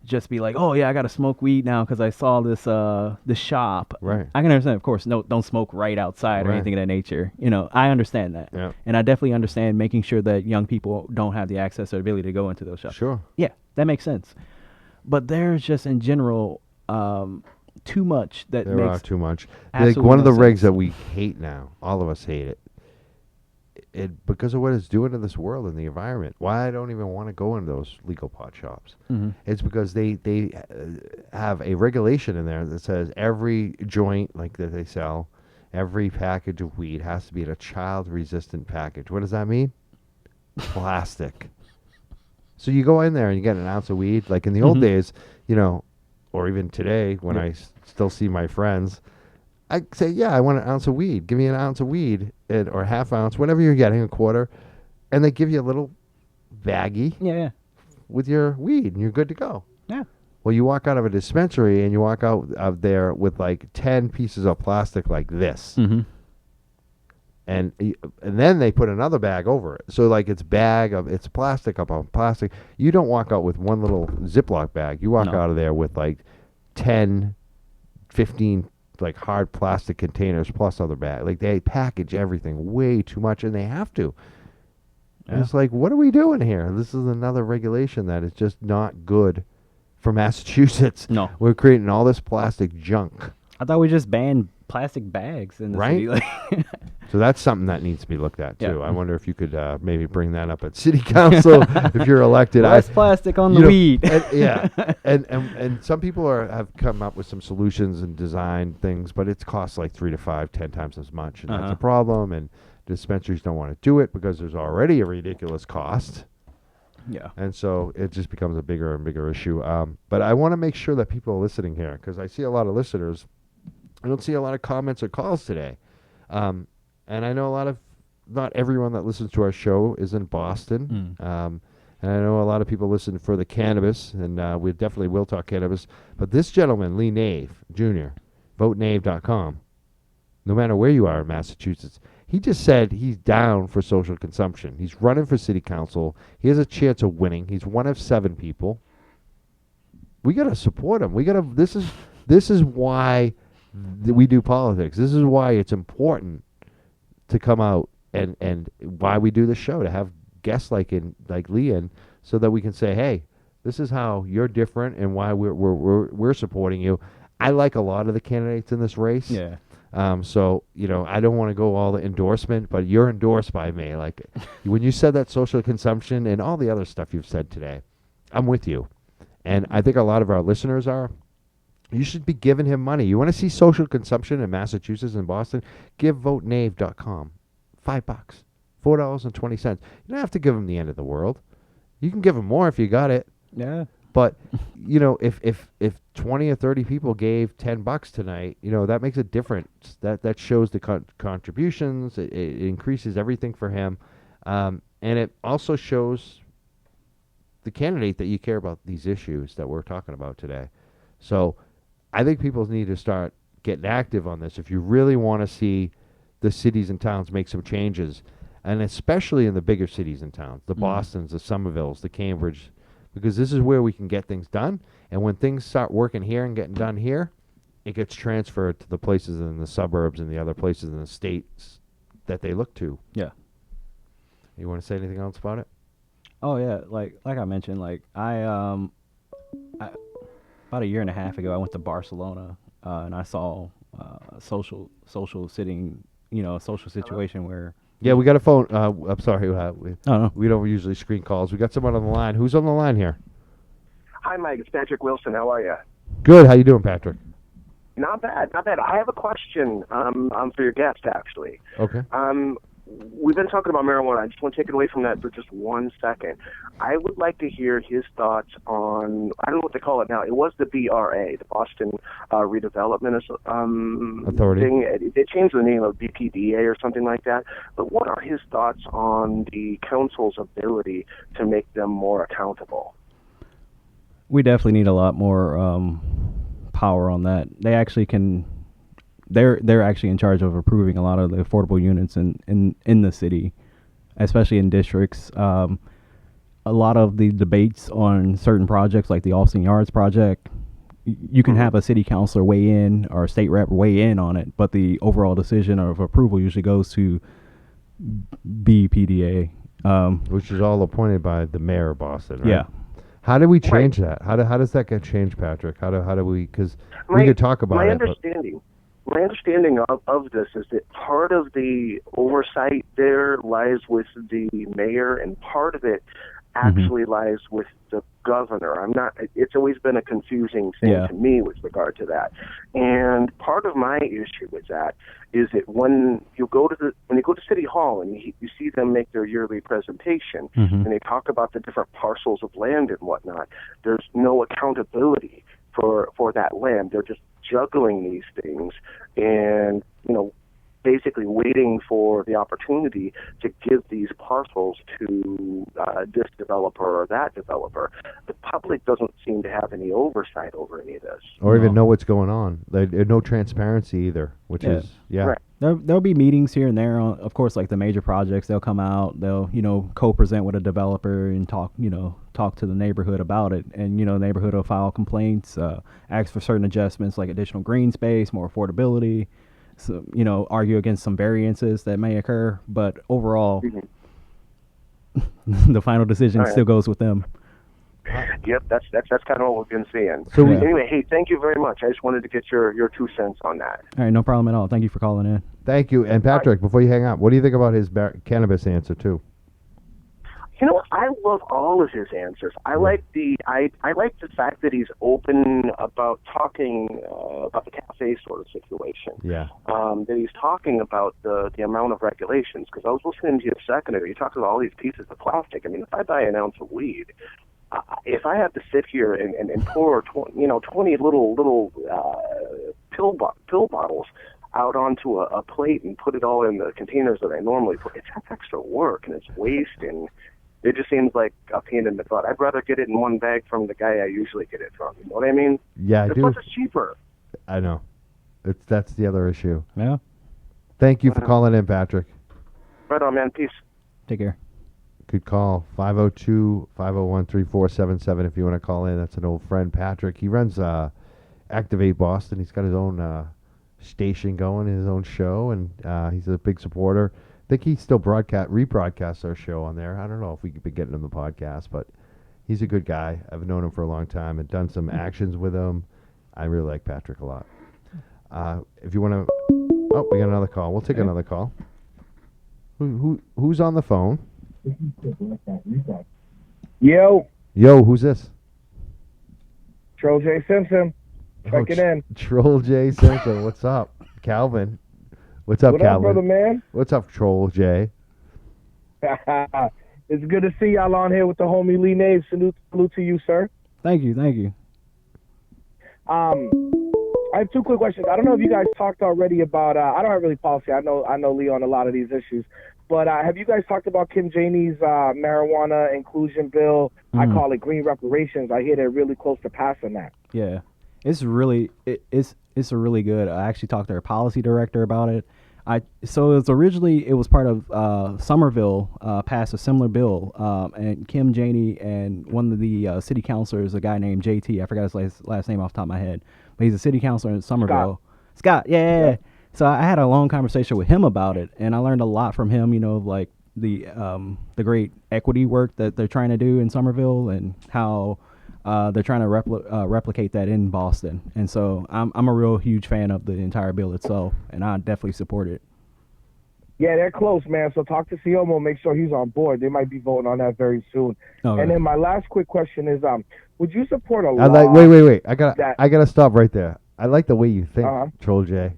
just be like, oh yeah, I got to smoke weed now because I saw this shop. Right. I can understand, of course, no, don't smoke right outside or Right. anything of that nature. I understand that. Yeah. And I definitely understand making sure that young people don't have the access or ability to go into those shops. Sure. Yeah, that makes sense. But there's just in general too much that There makes are too much. Like absolutely one of no the regs sense. that we hate now, all of us hate it. Because of what it's doing to this world and the environment. Why I don't even want to go in those legal pot shops. Mhm. It's because they have a regulation in there that says every joint like that they sell, every package of weed has to be in a child-resistant package. What does that mean? Plastic. So you go in there and you get an ounce of weed. Like in the old Mhm. days, or even today when Yeah. I still see my friends, I say, yeah, I want an ounce of weed. Give me an ounce of weed or a half ounce, whatever you're getting, a quarter. And they give you a little baggie Yeah, yeah. with your weed and you're good to go. Yeah. Well, you walk out of a dispensary and you walk out of there with like 10 pieces of plastic like this. Mm-hmm. And then they put another bag over it. So like it's plastic upon plastic. You don't walk out with one little Ziploc bag. You walk No. out of there with like 10, 15 like hard plastic containers plus other bags. Like they package everything way too much, and they have to. And Yeah. it's like, what are we doing here? This is another regulation that is just not good for Massachusetts. No. We're creating all this plastic junk. I thought we just banned plastic bags in the Right? city. Like, So that's something that needs to be looked at too. Yeah. I wonder if you could maybe bring that up at city council if you're elected. less plastic on you the know, weed. yeah, and some people have come up with some solutions and designed things, but it costs like 3 to 5, 10 times as much, and that's Uh-huh. a problem. And dispensaries don't want to do it because there's already a ridiculous cost, Yeah. and so it just becomes a bigger and bigger issue. But I want to make sure that people are listening here because I see a lot of listeners. I don't see a lot of comments or calls today. And I know not everyone that listens to our show is in Boston. And I know a lot of people listen for the cannabis, and we definitely will talk cannabis. But this gentleman, Lee Nave Jr., votenave.com, no matter where you are in Massachusetts, he just said he's down for social consumption. He's running for city council. He has a chance of winning. He's one of 7 people. We got to support him. This is why we do politics. This is why it's important to come out and why we do the show, to have guests like Lee in, so that we can say, hey, this is how you're different and why we're supporting you. I like a lot of the candidates in this race. Yeah. So I don't want to go all the endorsement, but you're endorsed by me. Like when you said that social consumption and all the other stuff you've said today, I'm with you, and I think a lot of our listeners are. You should be giving him money. You want to see social consumption in Massachusetts and Boston? Give votenave.com $5, $4.20. You don't have to give him the end of the world. You can give him more if you got it. Yeah. But if 20 or 30 people gave $10 tonight, that makes a difference. That shows the contributions. It increases everything for him, and it also shows the candidate that you care about these issues that we're talking about today. So I think people need to start getting active on this if you really want to see the cities and towns make some changes. and especially in the bigger cities and towns, the Bostons, the Somervilles, the Cambridge, because this is where we can get things done. And when things start working here and getting done here, it gets transferred to the places in the suburbs and the other places in the states that they look to. Yeah. You want to say anything else about it? Oh yeah, like I mentioned, like I about a year and a half ago, I went to Barcelona and I saw social sitting, a social situation where. Yeah, we got a phone. I'm sorry. Oh no. We don't usually screen calls. We got someone on the line. Who's on the line here? Hi, Mike. It's Patrick Wilson. How are you? Good. How you doing, Patrick? Not bad. Not bad. I have a question for your guest, actually. Okay. We've been talking about marijuana. I just want to take it away from that for just 1 second. I would like to hear his thoughts on, I don't know what they call it now. It was the BRA, the Boston Redevelopment Authority. Thing. They changed the name of BPDA or something like that. But what are his thoughts on the council's ability to make them more accountable? We definitely need a lot more power on that. They actually can. They're actually in charge of approving a lot of the affordable units in the city, especially in districts. A lot of the debates on certain projects, like the Austin Yards project, you can have a city councilor weigh in or a state rep weigh in on it, but the overall decision of approval usually goes to BPDA, Which is all appointed by the mayor of Boston, right? Yeah. How do we change that? How does that get changed, Patrick? How do we? Because we could talk about it. My understanding of this is that part of the oversight there lies with the mayor, and part of it actually lies with the governor. It's always been a confusing thing to me with regard to that. And part of my issue with that is that when you go to City Hall and you see them make their yearly presentation and they talk about the different parcels of land and whatnot, there's no accountability for that land. They're just juggling these things and, basically waiting for the opportunity to give these parcels to this developer or that developer. The public doesn't seem to have any oversight over any of this. Or even know what's going on. There's no transparency either, which is, Right. There'll be meetings here and there. Of course, like the major projects, they'll come out. They'll co-present with a developer and talk to the neighborhood about it. And the neighborhood will file complaints, ask for certain adjustments like additional green space, more affordability. So argue against some variances that may occur. But overall, the final decision still goes with them. Yep, that's kind of what we've been seeing. So anyway, hey, thank you very much. I just wanted to get your 2 cents on that. All right, no problem at all. Thank you for calling in. Thank you. And Patrick, before you hang up, what do you think about his cannabis answer too? I love all of his answers. I like the fact that he's open about talking about the cafe sort of situation. Yeah. That he's talking about the amount of regulations. Because I was listening to you a second ago. You talked about all these pieces of plastic. I mean, if I buy an ounce of weed, if I have to sit here and pour 20 little pill bottles out onto a plate and put it all in the containers that I normally put, that's extra work and it's waste, and it just seems like a pain in the butt. I'd rather get it in one bag from the guy I usually get it from. You know what I mean? Yeah, I do. Plus, it's cheaper. I know. That's the other issue. Yeah. Thank you for calling in, Patrick. Right on, man. Peace. Take care. Good call. 502-501-3477 if you want to call in. That's an old friend, Patrick. He runs Activate Boston. He's got his own station going, his own show, and he's a big supporter. I think he still rebroadcasts our show on there. I don't know if we could be getting him the podcast, but he's a good guy. I've known him for a long time and done some actions with him. I really like Patrick a lot. If you want to... Oh, we got another call. We'll take another call. Who's on the phone? Yo, Who's this? Troll J. Simpson. Check it in. Troll J. Simpson. What's up? Calvin. What's up, What Calvin? up, brother, man? What's up, Troll J? It's good to see y'all on here with the homie Lee Nave. Salute to you, sir. Thank you. I have 2 quick questions. I don't know if you guys talked already about. I don't have really policy. I know Lee on a lot of these issues. But have you guys talked about Kim Janey's marijuana inclusion bill? I call it green reparations. I hear they're really close to passing that. Yeah, it's really it's a really good. I actually talked to our policy director about it. So it was part of Somerville passed a similar bill, and Kim Janey and one of the city councilors, a guy named JT, I forgot his last name off the top of my head, but he's a city councilor in Somerville. Scott, yeah. Yeah. So I had a long conversation with him about it, and I learned a lot from him. Like the great equity work that they're trying to do in Somerville, and how they're trying to replicate that in Boston. And so I'm a real huge fan of the entire bill itself, and I definitely support it. Yeah, they're close, man. So talk to Siomo, make sure he's on board. They might be voting on that very soon. Okay. And then my last quick question is, would you support a law? Wait. I that- gotta stop right there. I like the way you think, Uh-huh. Troll J.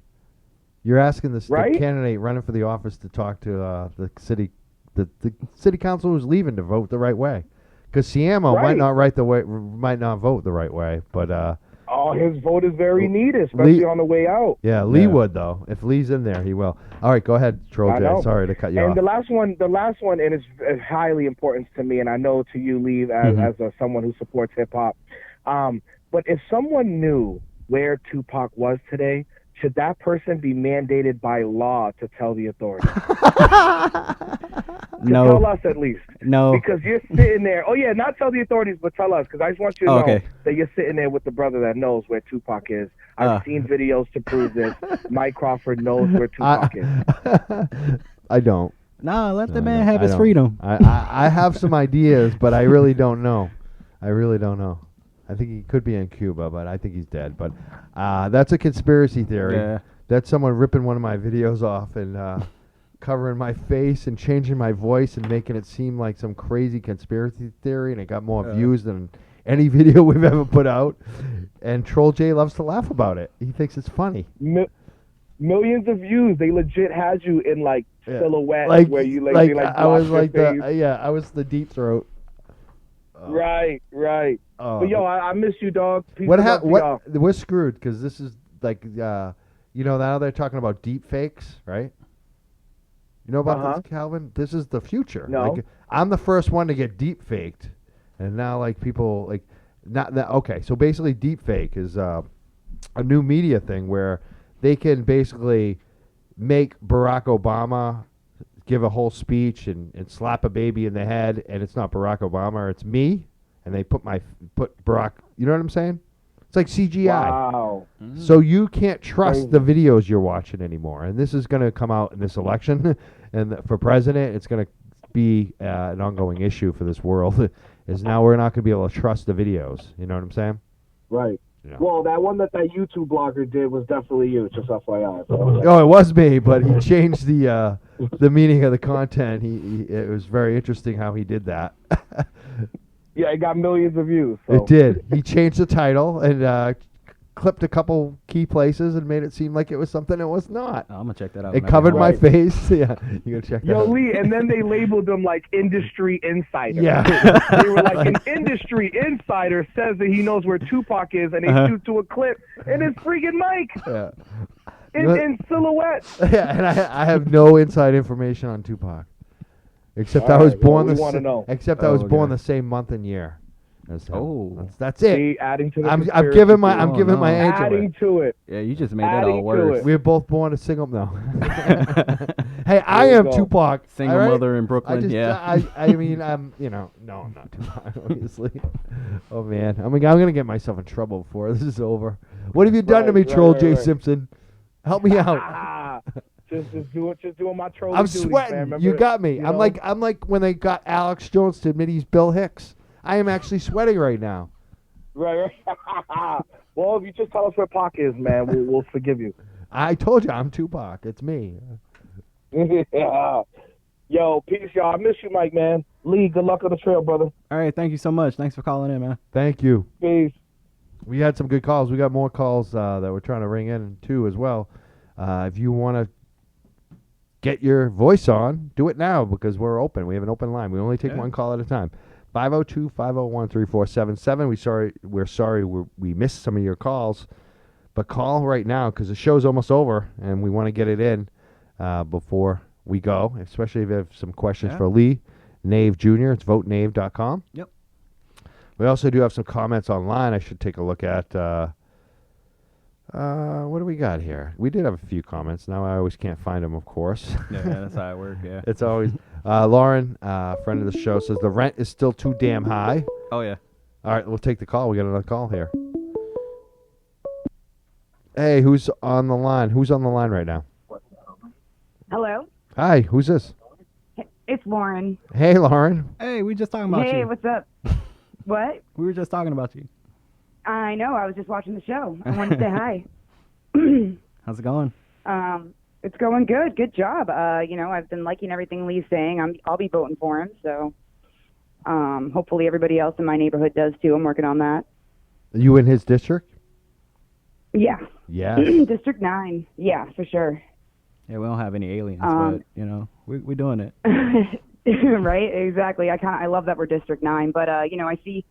You're asking the Right? candidate running for the office to talk to the city council who's leaving to vote the right way, because Siamo Right. might not vote the right way, but Oh, his vote is very needed, especially on the way out. yeah, Lee would though. If Lee's in there, he will. All right, go ahead, Troll I J. know. Sorry to cut you And off. the last one, and it's highly important to me, and I know to you, Lee, as someone who supports hip hop. But if someone knew where Tupac was today, should that person be mandated by law to tell the authorities? No. Tell us at least. No. Because you're sitting there. Oh, yeah, not tell the authorities, but tell us. Because I just want you to know okay. that you're sitting there with the brother that knows where Tupac is. I've seen videos to prove this. Mike Crawford knows where Tupac is. I don't. Nah, let the I man don't- have I his don't. freedom. I have some ideas, but I really don't know. I think he could be in Cuba, but I think he's dead. But that's a conspiracy theory. Yeah. That's someone ripping one of my videos off and covering my face and changing my voice and making it seem like some crazy conspiracy theory, and it got more views than any video we've ever put out. And Troll J loves to laugh about it. He thinks it's funny. Millions of views. They legit had you in silhouette where you I blocked was your like face. I was the deep throat. Right. Oh, But yo, I miss you, dog. Peace what and love to y'all. happened? We're screwed because this is like now they're talking about deep fakes, right? You know about this, Calvin? This is the future. No. Like, I'm the first one to get deep faked, and now like people like not that. Okay, so basically, deep fake is a new media thing where they can basically make Barack Obama give a whole speech and slap a baby in the head, and it's not Barack Obama, it's me, and they put Barack. You know what I'm saying? It's like CGI. Wow. So you can't trust Crazy. the videos you're watching anymore, and this is going to come out in this election, and for president, it's going to be an ongoing issue for this world. Is now we're not going to be able to trust the videos. You know what I'm saying? Right. Yeah. Well, that one that YouTube blogger did was definitely you, just FYI. So. Oh, it was me, but he changed the meaning of the content. It was very interesting how he did that. Yeah, it got millions of views. So. It did. He changed the title and clipped a couple key places and made it seem like it was something it was not. I'm gonna check that out. It covered my face. Yeah, you gotta check that Yo, out. Lee, and then they labeled them like industry insider. Yeah. They were like, an industry insider says that he knows where Tupac is, and they shoot to a clip, and it's freaking Mike Yeah. in silhouette. Yeah, and I have no inside information on Tupac, except I All was right, born well, we wanna know. Except I was okay. born the same month and year. As him. Oh. That's it. See, adding to the I'm conspiracy giving my theory. I'm giving my age adding away. to it. Yeah, you just made that Adding all to worse. it. We were both born a single. No. Hey, I you am go. Tupac. Single all right? mother in I Brooklyn. just, yeah. I mean, I'm, no, I'm not Tupac, obviously. Oh man, I'm gonna get myself in trouble before this is over. What have you done to me, Right, Troll right, J right. Simpson? Help me out. just doing my troll. I'm duties, sweating. Man. Remember, You got me. you I'm know? like when they got Alex Jones to admit he's Bill Hicks. I am actually sweating right now. Right. Well, if you just tell us where Pac is, man, we'll forgive you. I told you I'm Tupac. It's me. Yeah. Yo, peace, y'all. I miss you, Mike, man. Lee, good luck on the trail, brother. All right, thank you so much. Thanks for calling in, man. Thank you. Peace. We had some good calls. We got more calls that we're trying to ring in too as well. If you want to get your voice on, do it now because we're open. We have an open line. We only take one call at a time. 502-501-3477. We're sorry we missed some of your calls, but call right now because the show's almost over and we want to get it in before we go, especially if you have some questions for Lee Nave Jr. It's votenave.com. Yep. We also do have some comments online I should take a look at. What do we got here? We did have a few comments. Now I always can't find them, of course. Yeah, that's how it works. Yeah. It's always Lauren, friend of the show, says the rent is still too damn high. Oh yeah. All right, we'll take the call. We got another call here. Hey, who's on the line? Who's on the line right now? Hello, Hi, who's this? it's Lauren. Hey, Lauren. Hey, we just talking about Hey, you. what's up? What? We were just talking about you. I know. I was just watching the show. I wanted to say hi. How's it going? It's going good. Good job. I've been liking everything Lee's saying. I'll be voting for him. So, hopefully everybody else in my neighborhood does too. I'm working on that. Are you in his district? Yeah. Yes. District 9. Yeah, for sure. Yeah, we don't have any aliens, but we're doing it. Right? Exactly. I love that we're District 9, but I see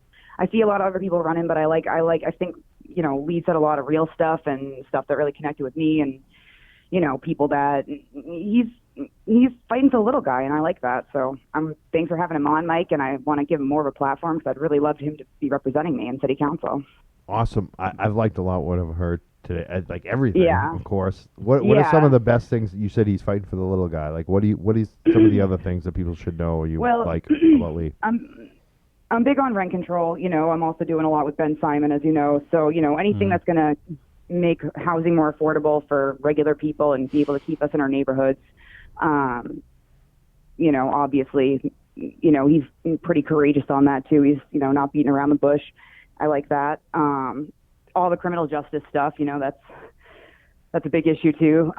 a lot of other people running, but I think Lee said a lot of real stuff and stuff that really connected with me, and people that he's fighting for the little guy, and I like that. So thanks for having him on, Mike, and I want to give him more of a platform because I'd really love him to be representing me in city council. Awesome. I've liked a lot what I've heard today. Like everything, Yeah. of course. What are some of the best things you said he's fighting for the little guy? Like what is some of the other things that people should know or you like about Lee? I'm big on rent control. I'm also doing a lot with Ben Simon, as you know. So, anything that's going to make housing more affordable for regular people and be able to keep us in our neighborhoods. Obviously, he's pretty courageous on that too. He's, not beating around the bush. I like that. All the criminal justice stuff, that's a big issue too.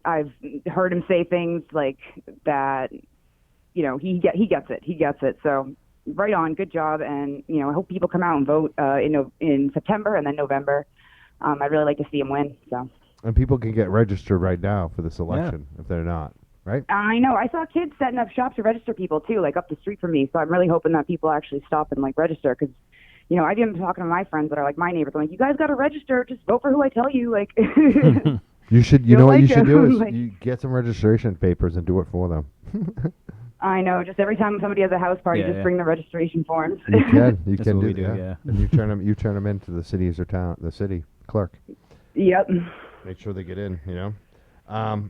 I've heard him say things like that. He gets it. He gets it. So right on, good job, and I hope people come out and vote in September and then November. I'd really like to see him win. So. And people can get registered right now for this election if they're not, right? I know. I saw kids setting up shops to register people too, like up the street from me. So I'm really hoping that people actually stop and register because. I've been talking to my friends that are like my neighbors. I'm like, you guys got to register. Just vote for who I tell you. Like, you should. You know what you should do is like, you get some registration papers and do it for them. I know. Just every time somebody has a house party, bring the registration forms. You can. You That's can what do we do, that. yeah. And you turn them into the cities or town, the city clerk. Yep. Make sure they get in.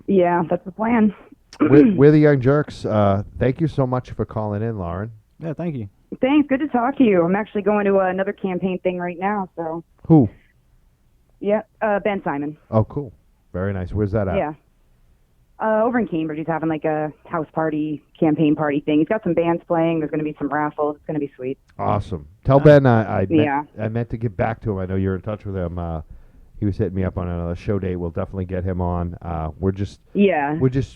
Yeah, that's the plan. We're the Young Jerks. Thank you so much for calling in, Lauren. Yeah, thank you. Thanks. Good to talk to you. I'm actually going to another campaign thing right now. So. Who? Yeah, Ben Simon. Oh, cool. Very nice. Where's that at? Yeah. Over in Cambridge, he's having a house party, campaign party thing. He's got some bands playing. There's going to be some raffles. It's going to be sweet. Awesome. Tell Ben I Yeah. meant to get back to him. I know you're in touch with him. He was hitting me up on another show date. We'll definitely get him on. We're just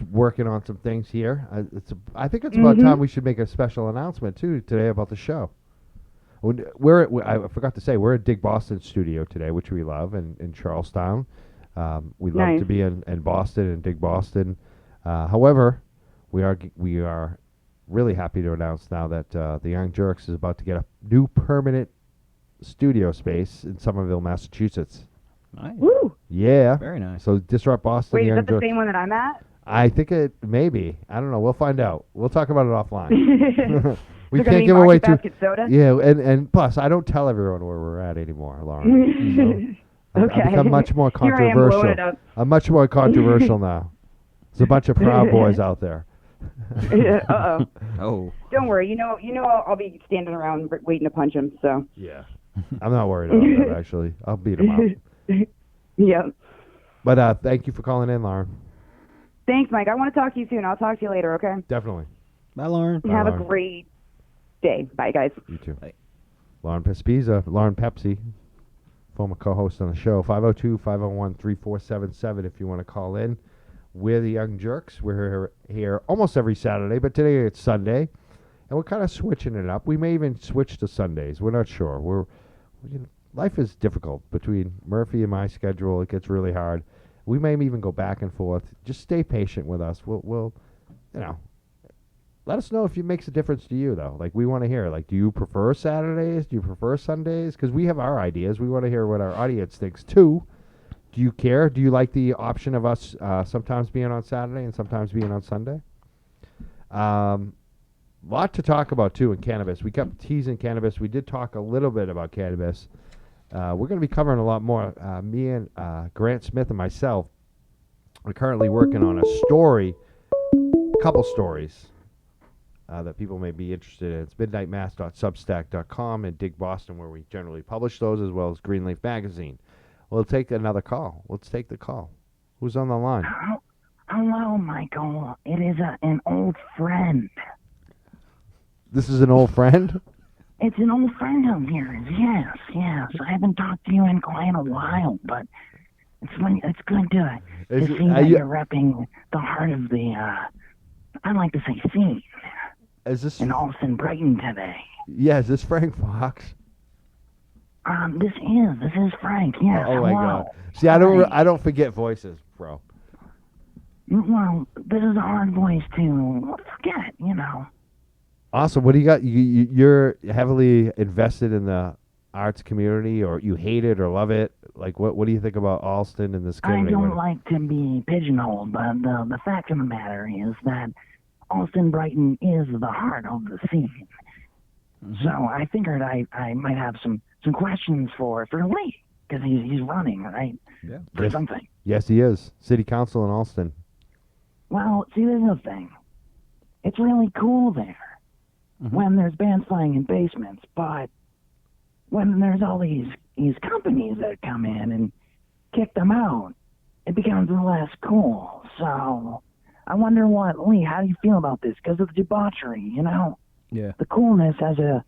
working on some things here. I think it's about time we should make a special announcement too today about the show. I forgot to say we're at Dig Boston Studio today, which we love, in Charlestown. We love to be in Boston and Dig Boston. However, we are really happy to announce now that the Young Jurks is about to get a new permanent studio space in Somerville, Massachusetts. Nice. Woo! Yeah. Very nice. So Disrupt Boston. Wait, is Young that the Jurks. same one that I'm at? I think it maybe. I don't know. We'll find out. We'll talk about it offline. We So can't give away too. Basket soda? Yeah, and plus, I don't tell everyone where we're at anymore, Lauren. So Okay. I've become much more Here I am blowing controversial. it up. I'm much more controversial now. There's a bunch of Proud Boys out there. Uh-oh. Oh. Don't worry. I'll be standing around waiting to punch him. So. Yeah. I'm not worried about that, actually. I'll beat him up. Yep. But thank you for calling in, Lauren. Thanks, Mike. I want to talk to you soon. I'll talk to you later, okay? Definitely. Bye, Lauren. Bye, Have Lauren. a great day. Bye, guys. You too. Bye. Lauren Pepsi, former co-host on the show. 502-501-3477 if you want to call in. We're the Young Jerks. We're here almost every Saturday, but today it's Sunday, and we're kind of switching it up. We may even switch to Sundays. We're not sure. Life is difficult between Murphy and my schedule. It gets really hard. We may even go back and forth. Just stay patient with us. We'll let us know if it makes a difference to you, though. Like, we want to hear. Like, do you prefer Saturdays? Do you prefer Sundays? Because we have our ideas. We want to hear what our audience thinks, too. Do you care? Do you like the option of us sometimes being on Saturday and sometimes being on Sunday? Lot to talk about, too, in cannabis. We kept teasing cannabis. We did talk a little bit about cannabis. We're going to be covering a lot more. Me and Grant Smith and myself are currently working on a couple stories that people may be interested in. It's midnightmass.substack.com and Dig Boston, where we generally publish those, as well as Greenleaf Magazine. We'll take another call. Let's take the call. Who's on the line? Hello, Michael. It is an old friend. This is an old friend? It's an old friend of yours. Yes, yes. I haven't talked to you in quite a while, but it's good to see that you're repping the heart of the, I like to say scene Is this in Austin, Brighton today. Yeah, is this Frank Fox? This is Frank. Yes. Oh my hello. God! See, I don't forget voices, bro. Well, this is a hard voice to forget, you know. Awesome. What do you got? You're heavily invested in the arts community, or you hate it or love it. Like, what do you think about Alston and this I community? don't like to be pigeonholed, but the fact of the matter is that Austin Brighton is the heart of the scene. Mm-hmm. So I figured I might have some questions for Lee, because he's running, right? Yeah. For something. Yes, he is. City Council in Alston. Well, see, there's the thing. It's really cool there when there's bands playing in basements, but when there's all these companies that come in and kick them out, it becomes less cool. So I wonder Lee, how do you feel about this? Because of the debauchery, you know? Yeah. The coolness has an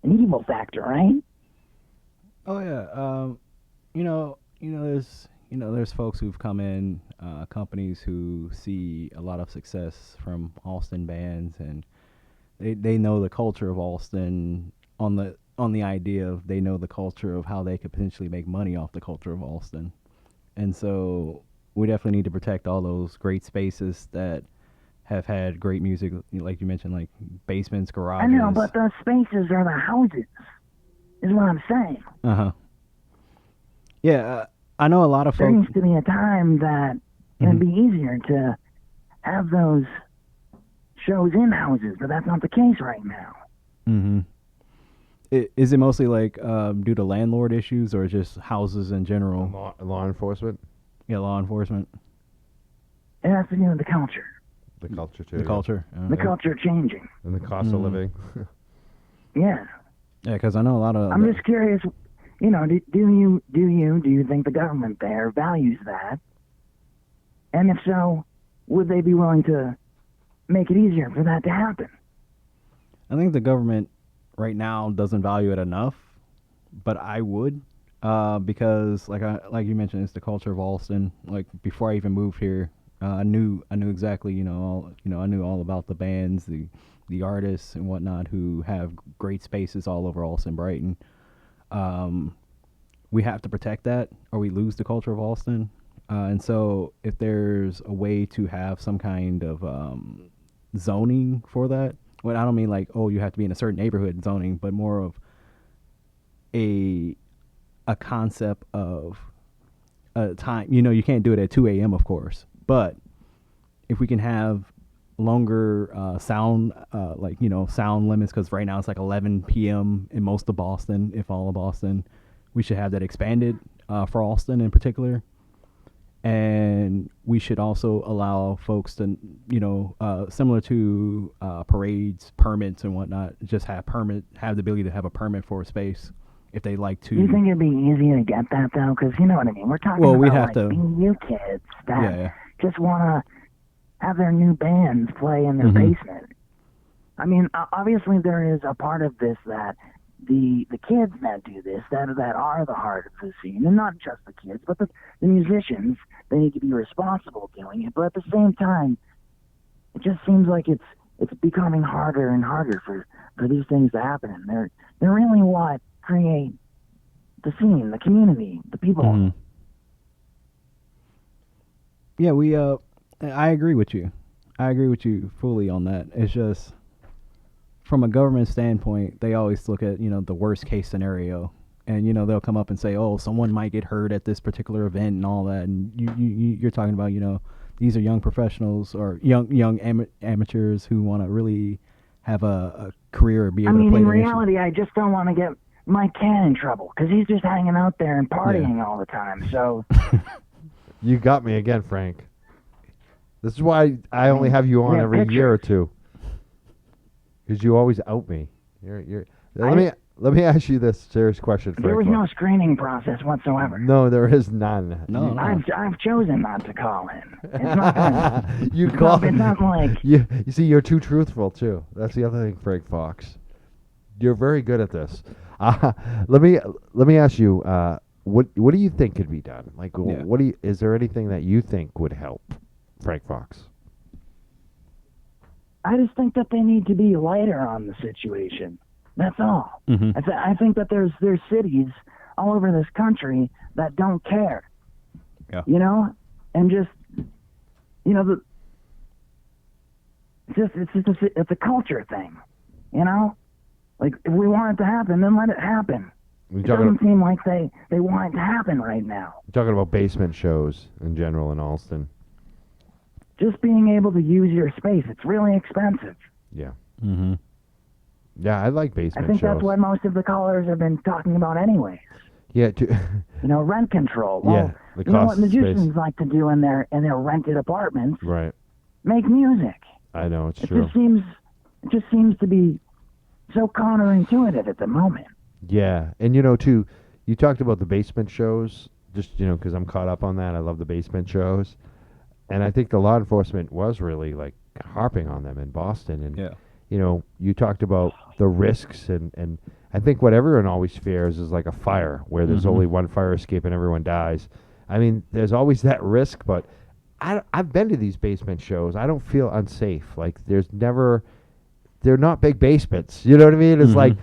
evil factor, right? Oh yeah. There's folks who've come in, companies who see a lot of success from Austin bands, and they know the culture of Austin on the idea of they know the culture of how they could potentially make money off the culture of Austin, and so we definitely need to protect all those great spaces that have had great music, like you mentioned, like basements, garages. I know, but the spaces are the houses, is what I'm saying. Uh-huh. Yeah, I know a lot of folks. There used to be a time that it would be easier to have those shows in houses, but that's not the case right now. Mm-hmm. Is it mostly like due to landlord issues, or just houses in general? Law enforcement? Yeah, law enforcement. It has to do with the culture. The culture, too. The culture. The culture changing. And the cost of living. Yeah. Yeah, because I know a lot of... I'm just curious, you know, do you think the government there values that? And if so, would they be willing to make it easier for that to happen? I think the government right now doesn't value it enough, but I would, because like you mentioned, it's the culture of Alston. Like before I even moved here, I knew exactly, I knew all about the bands, the artists and whatnot who have great spaces all over Alston, Brighton. We have to protect that, or we lose the culture of Alston. And so, if there's a way to have some kind of zoning for that, well, I don't mean like, oh, you have to be in a certain neighborhood zoning, but more of a concept of a time. You can't do it at 2 a.m., of course, but if we can have longer sound, sound limits, because right now it's like 11 p.m. in most of Boston, if all of Boston, we should have that expanded for Alston in particular. And we should also allow folks to, similar to parades, permits and whatnot, just have the ability to have a permit for a space if they like to. You think it'd be easy to get that though? Because you know what I mean. We're talking about BU kids that just want to have their new bands play in their basement. I mean, obviously there is a part of this that the kids that do this, that are the heart of the scene, and not just the kids, but the musicians, they need to be responsible doing it. But at the same time, it just seems like it's becoming harder and harder for these things to happen. And they're really what create the scene, the community, the people. Mm-hmm. Yeah, I agree with you. I agree with you fully on that. It's just, from a government standpoint, they always look at, the worst case scenario. And, they'll come up and say, oh, someone might get hurt at this particular event and all that. And you're talking about, these are young professionals or young amateurs who want to really have a career or be able to play. I mean, in reality, I just don't want to get Mike Cann in trouble because he's just hanging out there and partying all the time. So You got me again, Frank. This is why I only have you on every year or two. Because you always out me. Let me ask you this serious question, Frank. There was no screening process whatsoever. No, there is none. No. I've chosen not to call in. It's not you call. It's not like you see, you're too truthful too. That's the other thing, Frank Fox. You're very good at this. Let me ask you. What do you think could be done? Like, is there anything that you think would help, Frank Fox? I just think that they need to be lighter on the situation. That's all. Mm-hmm. I think that there's cities all over this country that don't care. Yeah. You know, and just it's a culture thing. You know, like if we want it to happen, then let it happen. It doesn't seem like they want it to happen right now. I'm talking about basement shows in general in Alston. Just being able to use your space, it's really expensive. Yeah. Mm-hmm. Yeah, I like basement shows. I think that's what most of the callers have been talking about anyways. Yeah. Rent control. Yeah. Well, you know what musicians like to do in their rented apartments? Right. Make music. I know, it's true. It just seems to be so counterintuitive at the moment. Yeah. And, too, you talked about the basement shows, just, because I'm caught up on that. I love the basement shows. And I think the law enforcement was really, harping on them in Boston. And, you talked about the risks. And I think what everyone always fears is like a fire where there's only one fire escape and everyone dies. I mean, there's always that risk, but I've been to these basement shows. I don't feel unsafe. Like, they're not big basements. You know what I mean? It's like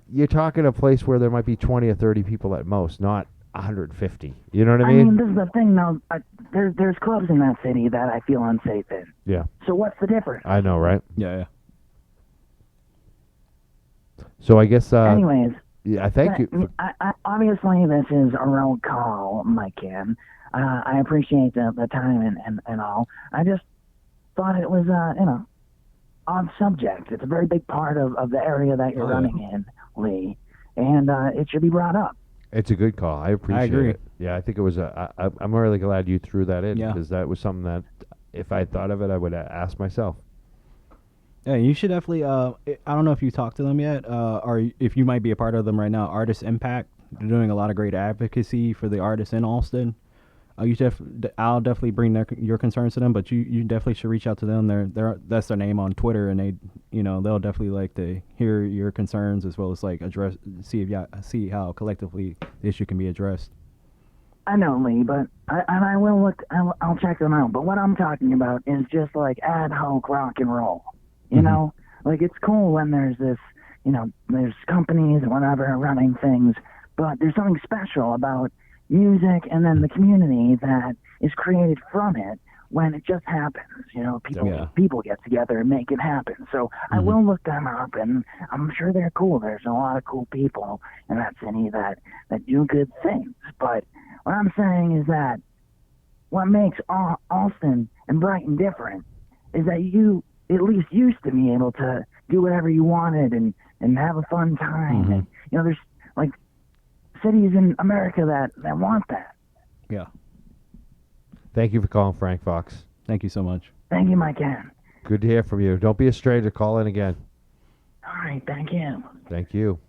you're talking a place where there might be 20 or 30 people at most, not 150. You know what I mean? I mean, this is the thing, though. There's clubs in that city that I feel unsafe in. Yeah. So what's the difference? I know, right? Yeah. So I guess. Anyways. Yeah, thank you. Obviously, this is a road call, Mike Kim. I appreciate the time and all. I just thought it was, odd subject. It's a very big part of the area that you're running in, Lee, and it should be brought up. It's a good call. I appreciate it. Yeah, I think it was I'm really glad you threw that in because that was something that if I thought of it, I would ask myself. Yeah, you should definitely. I don't know if you talked to them yet, or if you might be a part of them right now. Artist Impact, they're doing a lot of great advocacy for the artists in Alston. I'll definitely bring your concerns to them, but you definitely should reach out to them. That's their name on Twitter, and they'll definitely like to hear your concerns as well as see how collectively the issue can be addressed. I know, Lee, but I will look. I'll check them out. But what I'm talking about is just like ad hoc rock and roll. You know, like it's cool when there's this, there's companies and whatever running things, but there's something special about music and then the community that is created from it when it just happens. People get together and make it happen. So I will look them up, and I'm sure they're cool. There's a lot of cool people in that city that do good things. But what I'm saying is that what makes Alston and Brighton different is that you at least used to be able to do whatever you wanted and have a fun time. And, there's like cities in America that want that. Yeah. Thank you for calling, Frank Fox. Thank you so much. Thank you, Mike Ann. Good to hear from you. Don't be a stranger. Call in again. All right. Thank you. Thank you.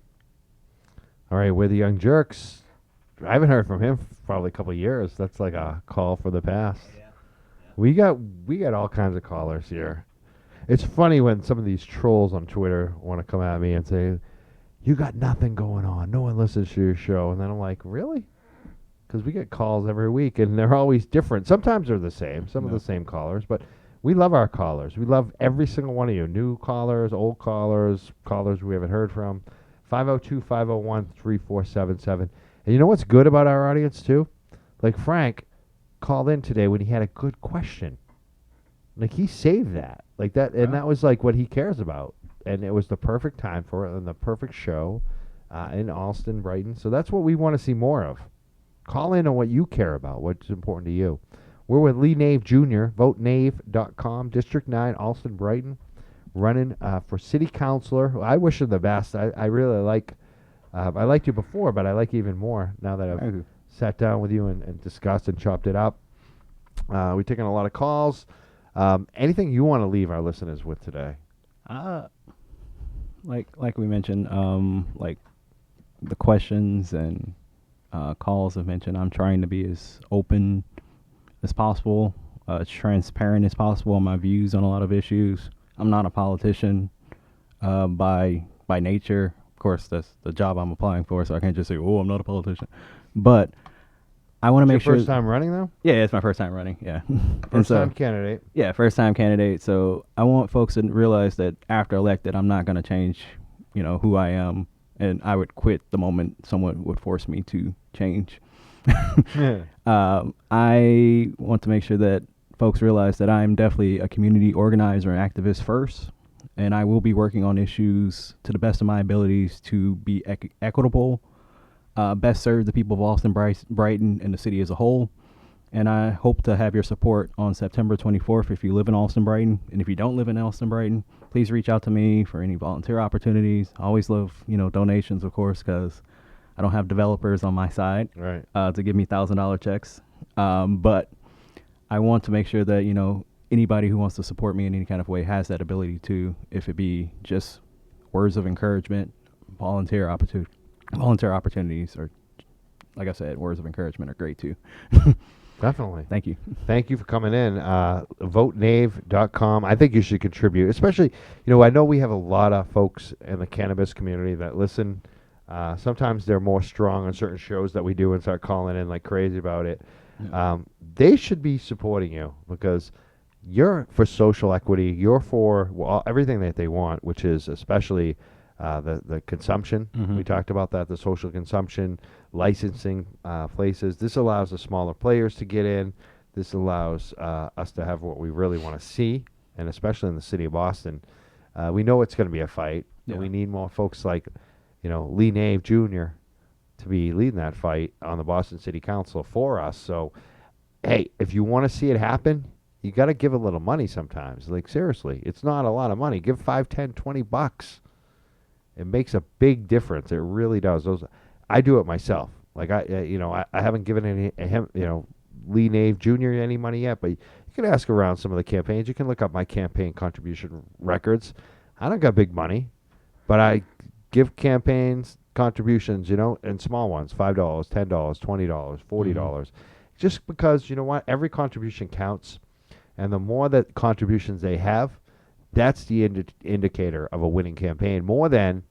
All right. We're the Young Jurks. I haven't heard from him for probably a couple of years. That's like a call for the past. Yeah. We got all kinds of callers here. It's funny when some of these trolls on Twitter want to come at me and say, you got nothing going on. No one listens to your show. And then I'm like, really? Because we get calls every week, and they're always different. Sometimes they're the same, some of the same callers. But we love our callers. We love every single one of you. New callers, old callers we haven't heard from. 502-501-3477. And you know what's good about our audience, too? Like Frank called in today when he had a good question. Like, he saved that. Like that, and that was like what he cares about. And it was the perfect time for it and the perfect show in Alston, Brighton. So that's what we want to see more of. Call in on what you care about, what's important to you. We're with Lee Nave Jr., votenave.com, District 9, Alston, Brighton, running for city councilor. I wish him the best. I really like I liked you before, but I like you even more now that I've sat down with you and discussed and chopped it up. We've taken a lot of calls. Anything you want to leave our listeners with today? Like we mentioned, like the questions and calls have mentioned, I'm trying to be as open as possible, as transparent as possible on my views on a lot of issues. I'm not a politician by nature. Of course, that's the job I'm applying for, so I can't just say, "Oh, I'm not a politician." But I want to make sure. First time running though? Yeah, it's my first time running. Yeah, First time candidate. Yeah, first time candidate. So I want folks to realize that after elected, I'm not going to change, who I am, and I would quit the moment someone would force me to change. I want to make sure that folks realize that I'm definitely a community organizer and activist first, and I will be working on issues to the best of my abilities to be equitable, best serve the people of Austin, Brighton, and the city as a whole. And I hope to have your support on September 24th if you live in Austin, Brighton. And if you don't live in Austin, Brighton, please reach out to me for any volunteer opportunities. I always love, donations, of course, because I don't have developers on my side to give me $1,000 checks. But I want to make sure that, anybody who wants to support me in any kind of way has that ability to, if it be just words of encouragement, volunteer opportunities, or like I said, words of encouragement are great too. Definitely. Thank you. Thank you for coming in. VoteNave.com. I think you should contribute, especially, I know we have a lot of folks in the cannabis community that listen. Sometimes they're more strong on certain shows that we do and start calling in like crazy about it. Yeah. They should be supporting you because you're for social equity. You're for everything that they want, which is especially the consumption. Mm-hmm. We talked about that, the social consumption, licensing places. This allows the smaller players to get in. This allows us to have what we really want to see, and especially in the city of Boston. We know it's going to be a fight, and we need more folks like, Lee Nave Jr. to be leading that fight on the Boston City Council for us. So, hey, if you want to see it happen, you got to give a little money sometimes. Like, seriously, it's not a lot of money. Give $5, $10, $20. It makes a big difference. It really does. I do it myself. Like I haven't given Lee Nave Jr. any money yet, but you can ask around some of the campaigns. You can look up my campaign contribution records. I don't got big money, but I give campaigns contributions, and small ones, $5, $10, $20, $40, just because every contribution counts, and the more that contributions they have, that's the indicator of a winning campaign, more than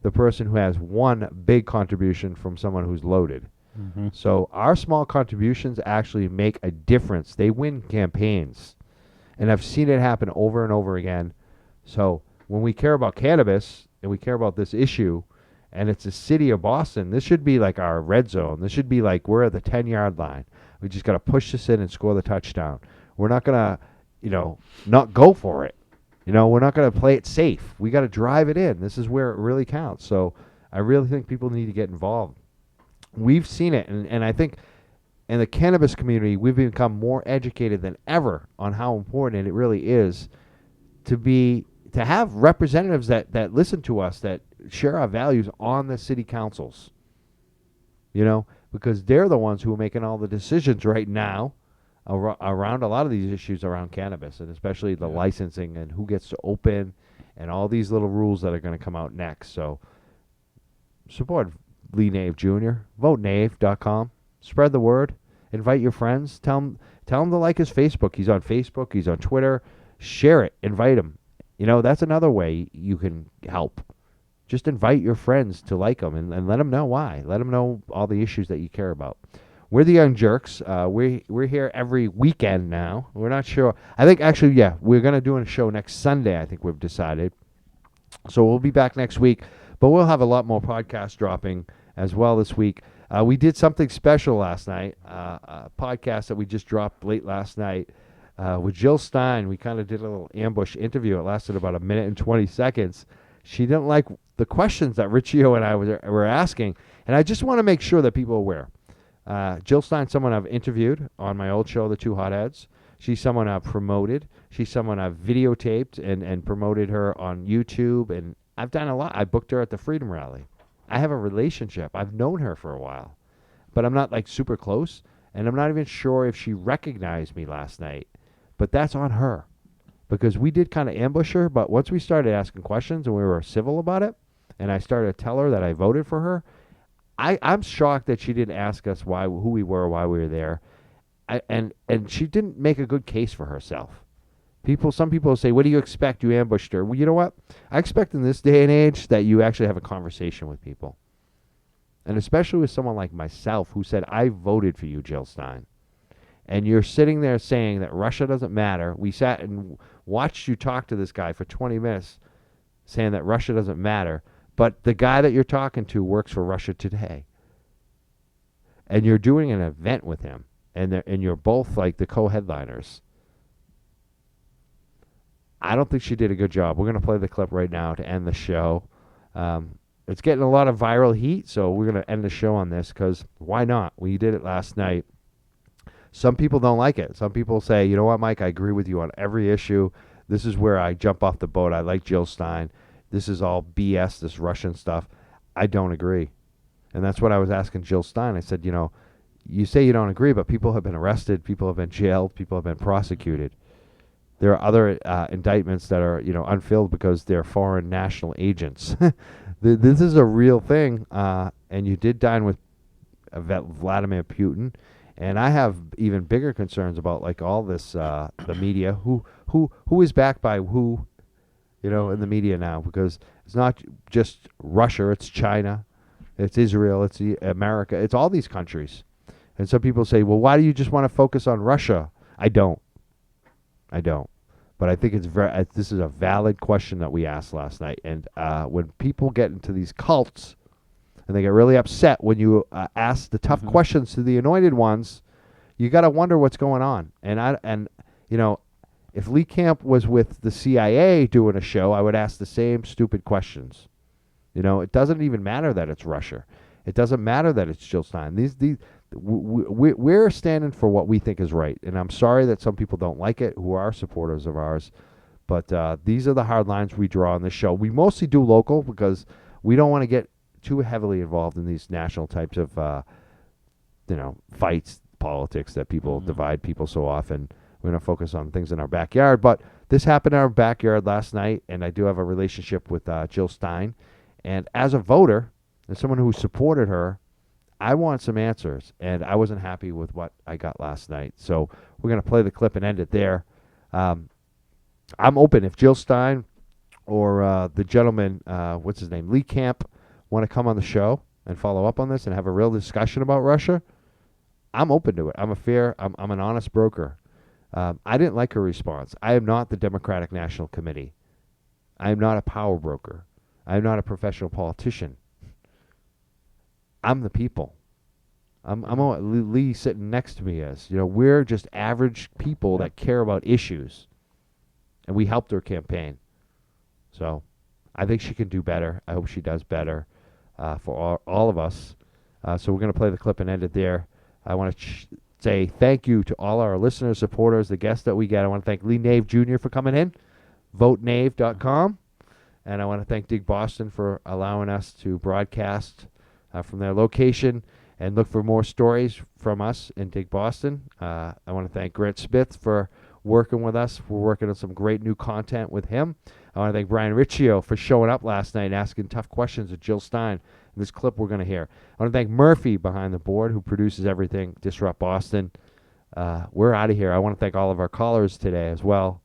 the person who has one big contribution from someone who's loaded. Mm-hmm. So our small contributions actually make a difference. They win campaigns. And I've seen it happen over and over again. So when we care about cannabis and we care about this issue, and it's the city of Boston, this should be like our red zone. This should be like we're at the 10-yard line. We just got to push this in and score the touchdown. We're not going to, not go for it. We're not going to play it safe. We got to drive it in. This is where it really counts. So I really think people need to get involved. We've seen it, and I think in the cannabis community, we've become more educated than ever on how important it really is to have representatives that listen to us, that share our values on the city councils. Because they're the ones who are making all the decisions right now around a lot of these issues around cannabis, and especially the licensing and who gets to open and all these little rules that are going to come out next. So support Lee Nave Jr. VoteNave.com. Spread the word. Invite your friends. Tell him to like his Facebook. He's on Facebook. He's on Twitter. Share it. Invite him. That's another way you can help. Just invite your friends to like him and let them know why. Let them know all the issues that you care about. We're the Young Jurks. We're here every weekend now. We're not sure. I think actually, we're going to do a show next Sunday, I think we've decided. So we'll be back next week. But we'll have a lot more podcasts dropping as well this week. We did something special last night, a podcast that we just dropped late last night with Jill Stein. We kind of did a little ambush interview. It lasted about a minute and 20 seconds. She didn't like the questions that Riccio and I were asking. And I just want to make sure that people are aware. Jill Stein's someone I've interviewed on my old show, The Two Hotheads. She's someone I've promoted. She's someone I've videotaped and promoted her on YouTube. And I've done a lot. I booked her at the Freedom Rally. I have a relationship. I've known her for a while, but I'm not like super close, and I'm not even sure if she recognized me last night. But that's on her because we did kind of ambush her. But once we started asking questions and we were civil about it, and I started to tell her that I voted for her, I'm shocked that she didn't ask us who we were, why we were there, and she didn't make a good case for herself. Some people say, "What do you expect? You ambushed her." Well, you know what? I expect in this day and age that you actually have a conversation with people, and especially with someone like myself who said, "I voted for you, Jill Stein," and you're sitting there saying that Russia doesn't matter. We sat and watched you talk to this guy for 20 minutes, saying that Russia doesn't matter, but the guy that you're talking to works for Russia Today, and you're doing an event with him, and you're both like the co-headliners. I don't think she did a good job. We're going to play the clip right now to end the show. It's getting a lot of viral heat, so we're going to end the show on this because why not? We did it last night. Some people don't like it. Some people say, you know what, Mike, I agree with you on every issue. This is where I jump off the boat. I like Jill Stein. This is all BS, this Russian stuff. I don't agree. And that's what I was asking Jill Stein. I said, you say you don't agree, but people have been arrested, people have been jailed, people have been prosecuted. There are other indictments that are, unfilled because they're foreign national agents. This is a real thing, and you did dine with Vladimir Putin, and I have even bigger concerns about like all this, the media, who is backed by who, in the media now, because it's not just Russia, it's China, it's Israel, it's America, it's all these countries. And some people say, well, why do you just want to focus on Russia? I don't. But I think this is a valid question that we asked last night. And when people get into these cults and they get really upset when you ask the tough questions to the anointed ones, you got to wonder what's going on. And if Lee Camp was with the CIA doing a show, I would ask the same stupid questions. It doesn't even matter that it's Russia. It doesn't matter that it's Jill Stein. We're standing for what we think is right, and I'm sorry that some people don't like it who are supporters of ours, but these are the hard lines we draw on this show. We mostly do local because we don't want to get too heavily involved in these national types of fights, politics that people divide people so often. We're going to focus on things in our backyard, but this happened in our backyard last night, and I do have a relationship with Jill Stein, and as a voter and someone who supported her, I want some answers, and I wasn't happy with what I got last night. So we're going to play the clip and end it there. I'm open. If Jill Stein or the gentleman, what's his name, Lee Camp, want to come on the show and follow up on this and have a real discussion about Russia, I'm open to it. I'm an honest broker. I didn't like her response. I am not the Democratic National Committee. I am not a power broker. I am not a professional politician. I'm the people. I'm what Lee sitting next to me is. We're just average people that care about issues, and we helped her campaign. So I think she can do better. I hope she does better for all of us. So we're going to play the clip and end it there. I want to say thank you to all our listeners, supporters, the guests that we get. I want to thank Lee Nave Jr. for coming in, votenave.com, and I want to thank Dig Boston for allowing us to broadcast from their location and look for more stories from us in Dig Boston. I want to thank Grant Smith for working with us. We're working on some great new content with him. I want to thank Brian Riccio for showing up last night and asking tough questions of Jill Stein in this clip we're going to hear. I want to thank Murphy behind the board who produces everything, Disrupt Boston. We're out of here. I want to thank all of our callers today as well.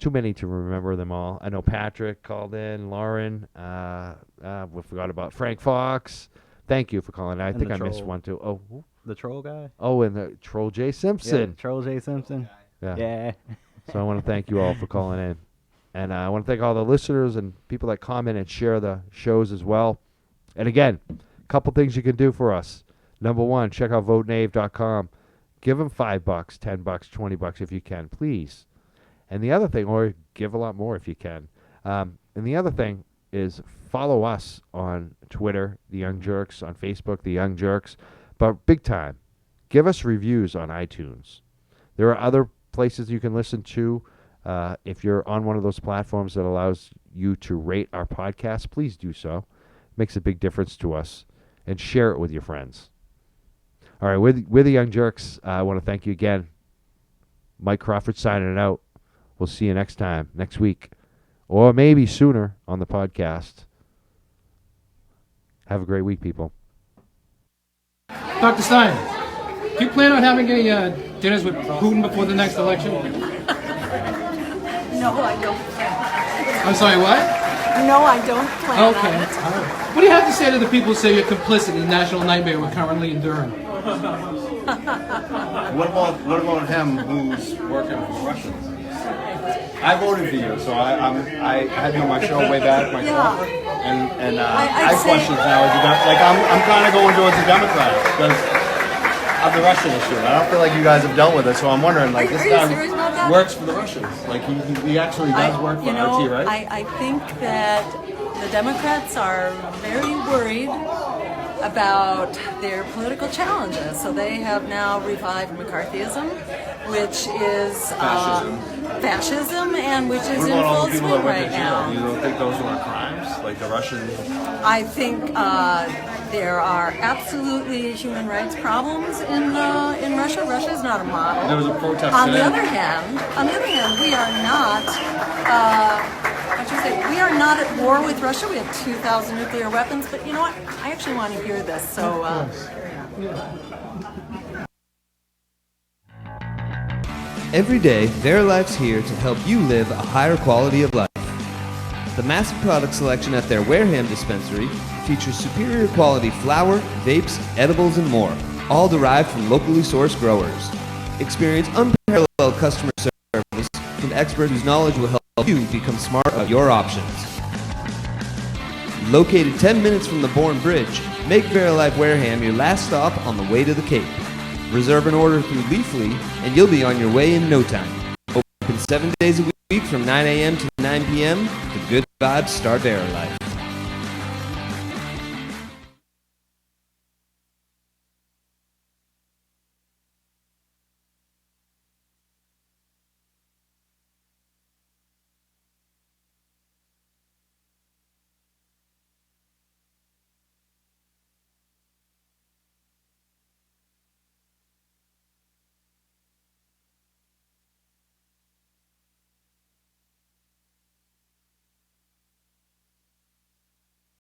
Too many to remember them all. I know Patrick called in, Lauren. We forgot about Frank Fox. Thank you for calling. I think I missed one too. Oh, the troll guy. Oh, and the Troll J Simpson. Yeah, Troll J Simpson. Yeah. So I want to thank you all for calling in, and I want to thank all the listeners and people that comment and share the shows as well. And again, a couple things you can do for us. Number one, check out votenave.com. Give them $5, $10, $20 if you can, please. And the other thing, or give a lot more if you can. And the other thing is follow us on Twitter, The Young Jurks, on Facebook, The Young Jurks. But big time, give us reviews on iTunes. There are other places you can listen to. If you're on one of those platforms that allows you to rate our podcast, please do so. makes a big difference to us, and share it with your friends. All right, we're the Young Jurks. I want to thank you again. Mike Crawford signing it out. We'll see you next time, next week, or maybe sooner on the podcast. Have a great week, people. Dr. Stein, do you plan on having any dinners with Putin before the next election? No, I don't. I'm sorry, what? No, I don't plan on Okay. it. All right. What do you have to say to the people who say you're complicit in the national nightmare we're currently enduring? What about him who's working for the Russians? I voted for you, so I had you on my show way back, my talk, and I have questions now. I'm kind of going towards the Democrats because of the Russian issue. I don't feel like you guys have dealt with it, so I'm wondering, like, this guy works for the Russians. Like, he actually does work for RT, right? I think that the Democrats are very worried about their political challenges. So they have now revived McCarthyism, which is fascism, and which is in full swing right now. You don't think those were crimes, like the Russians? I think there are absolutely human rights problems in Russia. Russia is not a model. There was a protest On today. the other hand, we are not. We are not at war with Russia. We have 2,000 nuclear weapons. But you know what? I actually want to hear this. So. Every day, Verilife's here to help you live a higher quality of life. The massive product selection at their Wareham dispensary features superior quality flour, vapes, edibles, and more, all derived from locally sourced growers. Experience unparalleled customer service from experts whose knowledge will help you become smart about your options. Located 10 minutes from the Bourne Bridge, make Verilife Wareham your last stop on the way to the Cape. Reserve an order through Leafly, and you'll be on your way in no time. Open 7 days a week from 9 a.m. to 9 p.m. The good vibes start Verilife.